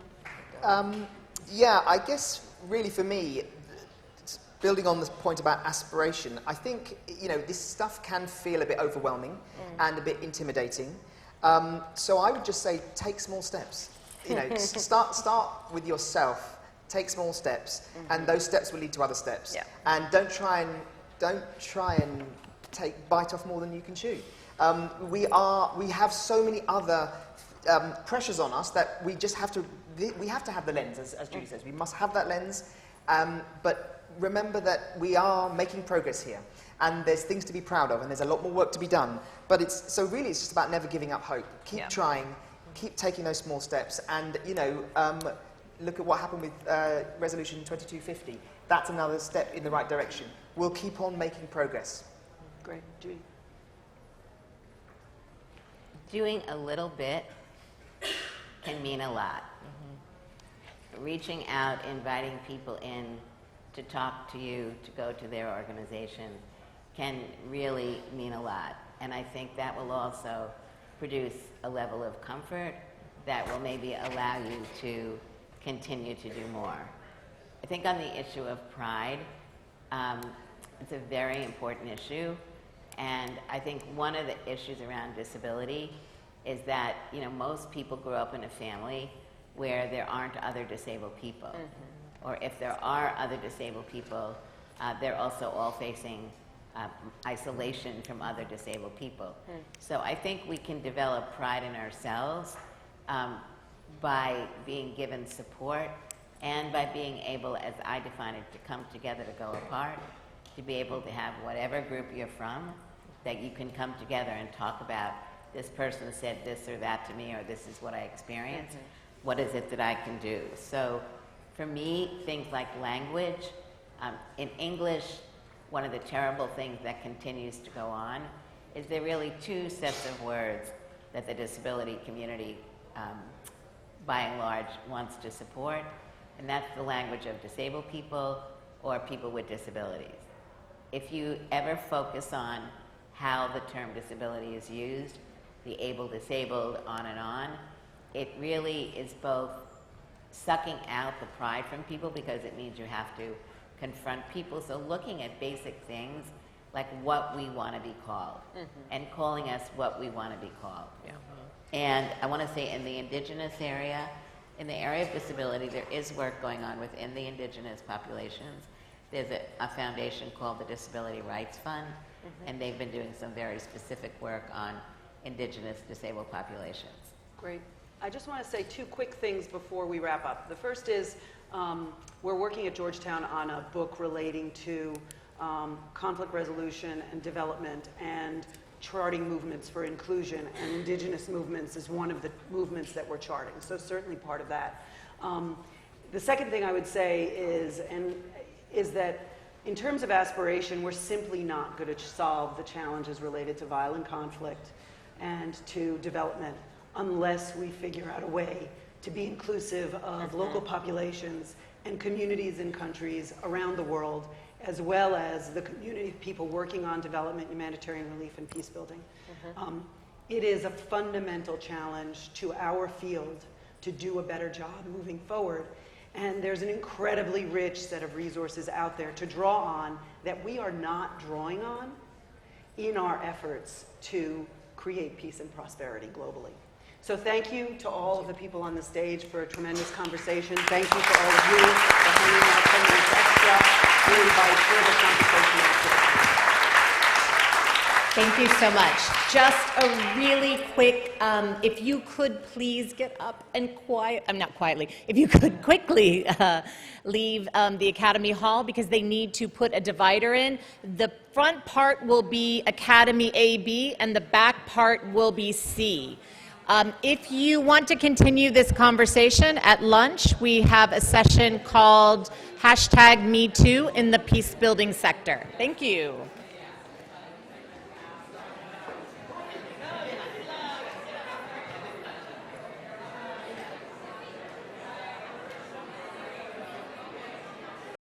Dylan? Yeah, I guess really for me, building on this point about aspiration, I think, this stuff can feel a bit overwhelming and a bit intimidating. So I would just say take small steps. Start with yourself, take small steps, and those steps will lead to other steps. Yeah. And don't try and bite off more than you can chew. We have so many other pressures on us that we just have to have the lens, as Judy says. We must have that lens, but remember that we are making progress here, and there's things to be proud of, and there's a lot more work to be done. But it's just about never giving up hope. Keep trying. Keep taking those small steps, and look at what happened with Resolution 2250. That's another step in the right direction. We'll keep on making progress. Great. Judy? Doing a little bit can mean a lot. Reaching out, inviting people in to talk to you, to go to their organization, can really mean a lot. And I think that will also produce a level of comfort that will maybe allow you to continue to do more. I think on the issue of pride, it's a very important issue, and I think one of the issues around disability is that most people grow up in a family where there aren't other disabled people, or if there are other disabled people, they're also all facing isolation from other disabled people. So I think we can develop pride in ourselves by being given support and by being able, as I define it, to come together to go apart, to be able to have whatever group you're from, that you can come together and talk about, this person said this or that to me, or this is what I experienced. What is it that I can do? So for me, things like language, in English, one of the terrible things that continues to go on is there are really two sets of words that the disability community, by and large, wants to support, and that's the language of disabled people or people with disabilities. If you ever focus on how the term disability is used, the able, disabled, on, it really is both sucking out the pride from people because it means you have to confront people. So looking at basic things like what we want to be called and calling us what we want to be called. And I want to say in the indigenous area, in the area of disability, there is work going on within the indigenous populations. There's a foundation called the Disability Rights Fund, and they've been doing some very specific work on indigenous disabled populations. Great. I just want to say two quick things before we wrap up. The first is we're working at Georgetown on a book relating to conflict resolution and development and charting movements for inclusion, and indigenous movements is one of the movements that we're charting, so certainly part of that. The second thing I would say is that in terms of aspiration, we're simply not going to solve the challenges related to violent conflict and to development unless we figure out a way to be inclusive of local populations and communities and countries around the world as well as the community of people working on development, humanitarian relief, and peace building. It is a fundamental challenge to our field to do a better job moving forward. And there's an incredibly rich set of resources out there to draw on that we are not drawing on in our efforts to create peace and prosperity globally. So thank you to all of the people on the stage for a tremendous conversation. Thank you to all of you for hanging out 10 minutes extra. We invite further conversation after the panel. Thank you so much. Just a really quick, if you could please get up and if you could quickly leave the Academy Hall, because they need to put a divider in. The front part will be Academy A, B, and the back part will be C. If you want to continue this conversation at lunch, we have a session called #MeToo in the peace building sector. Thank you.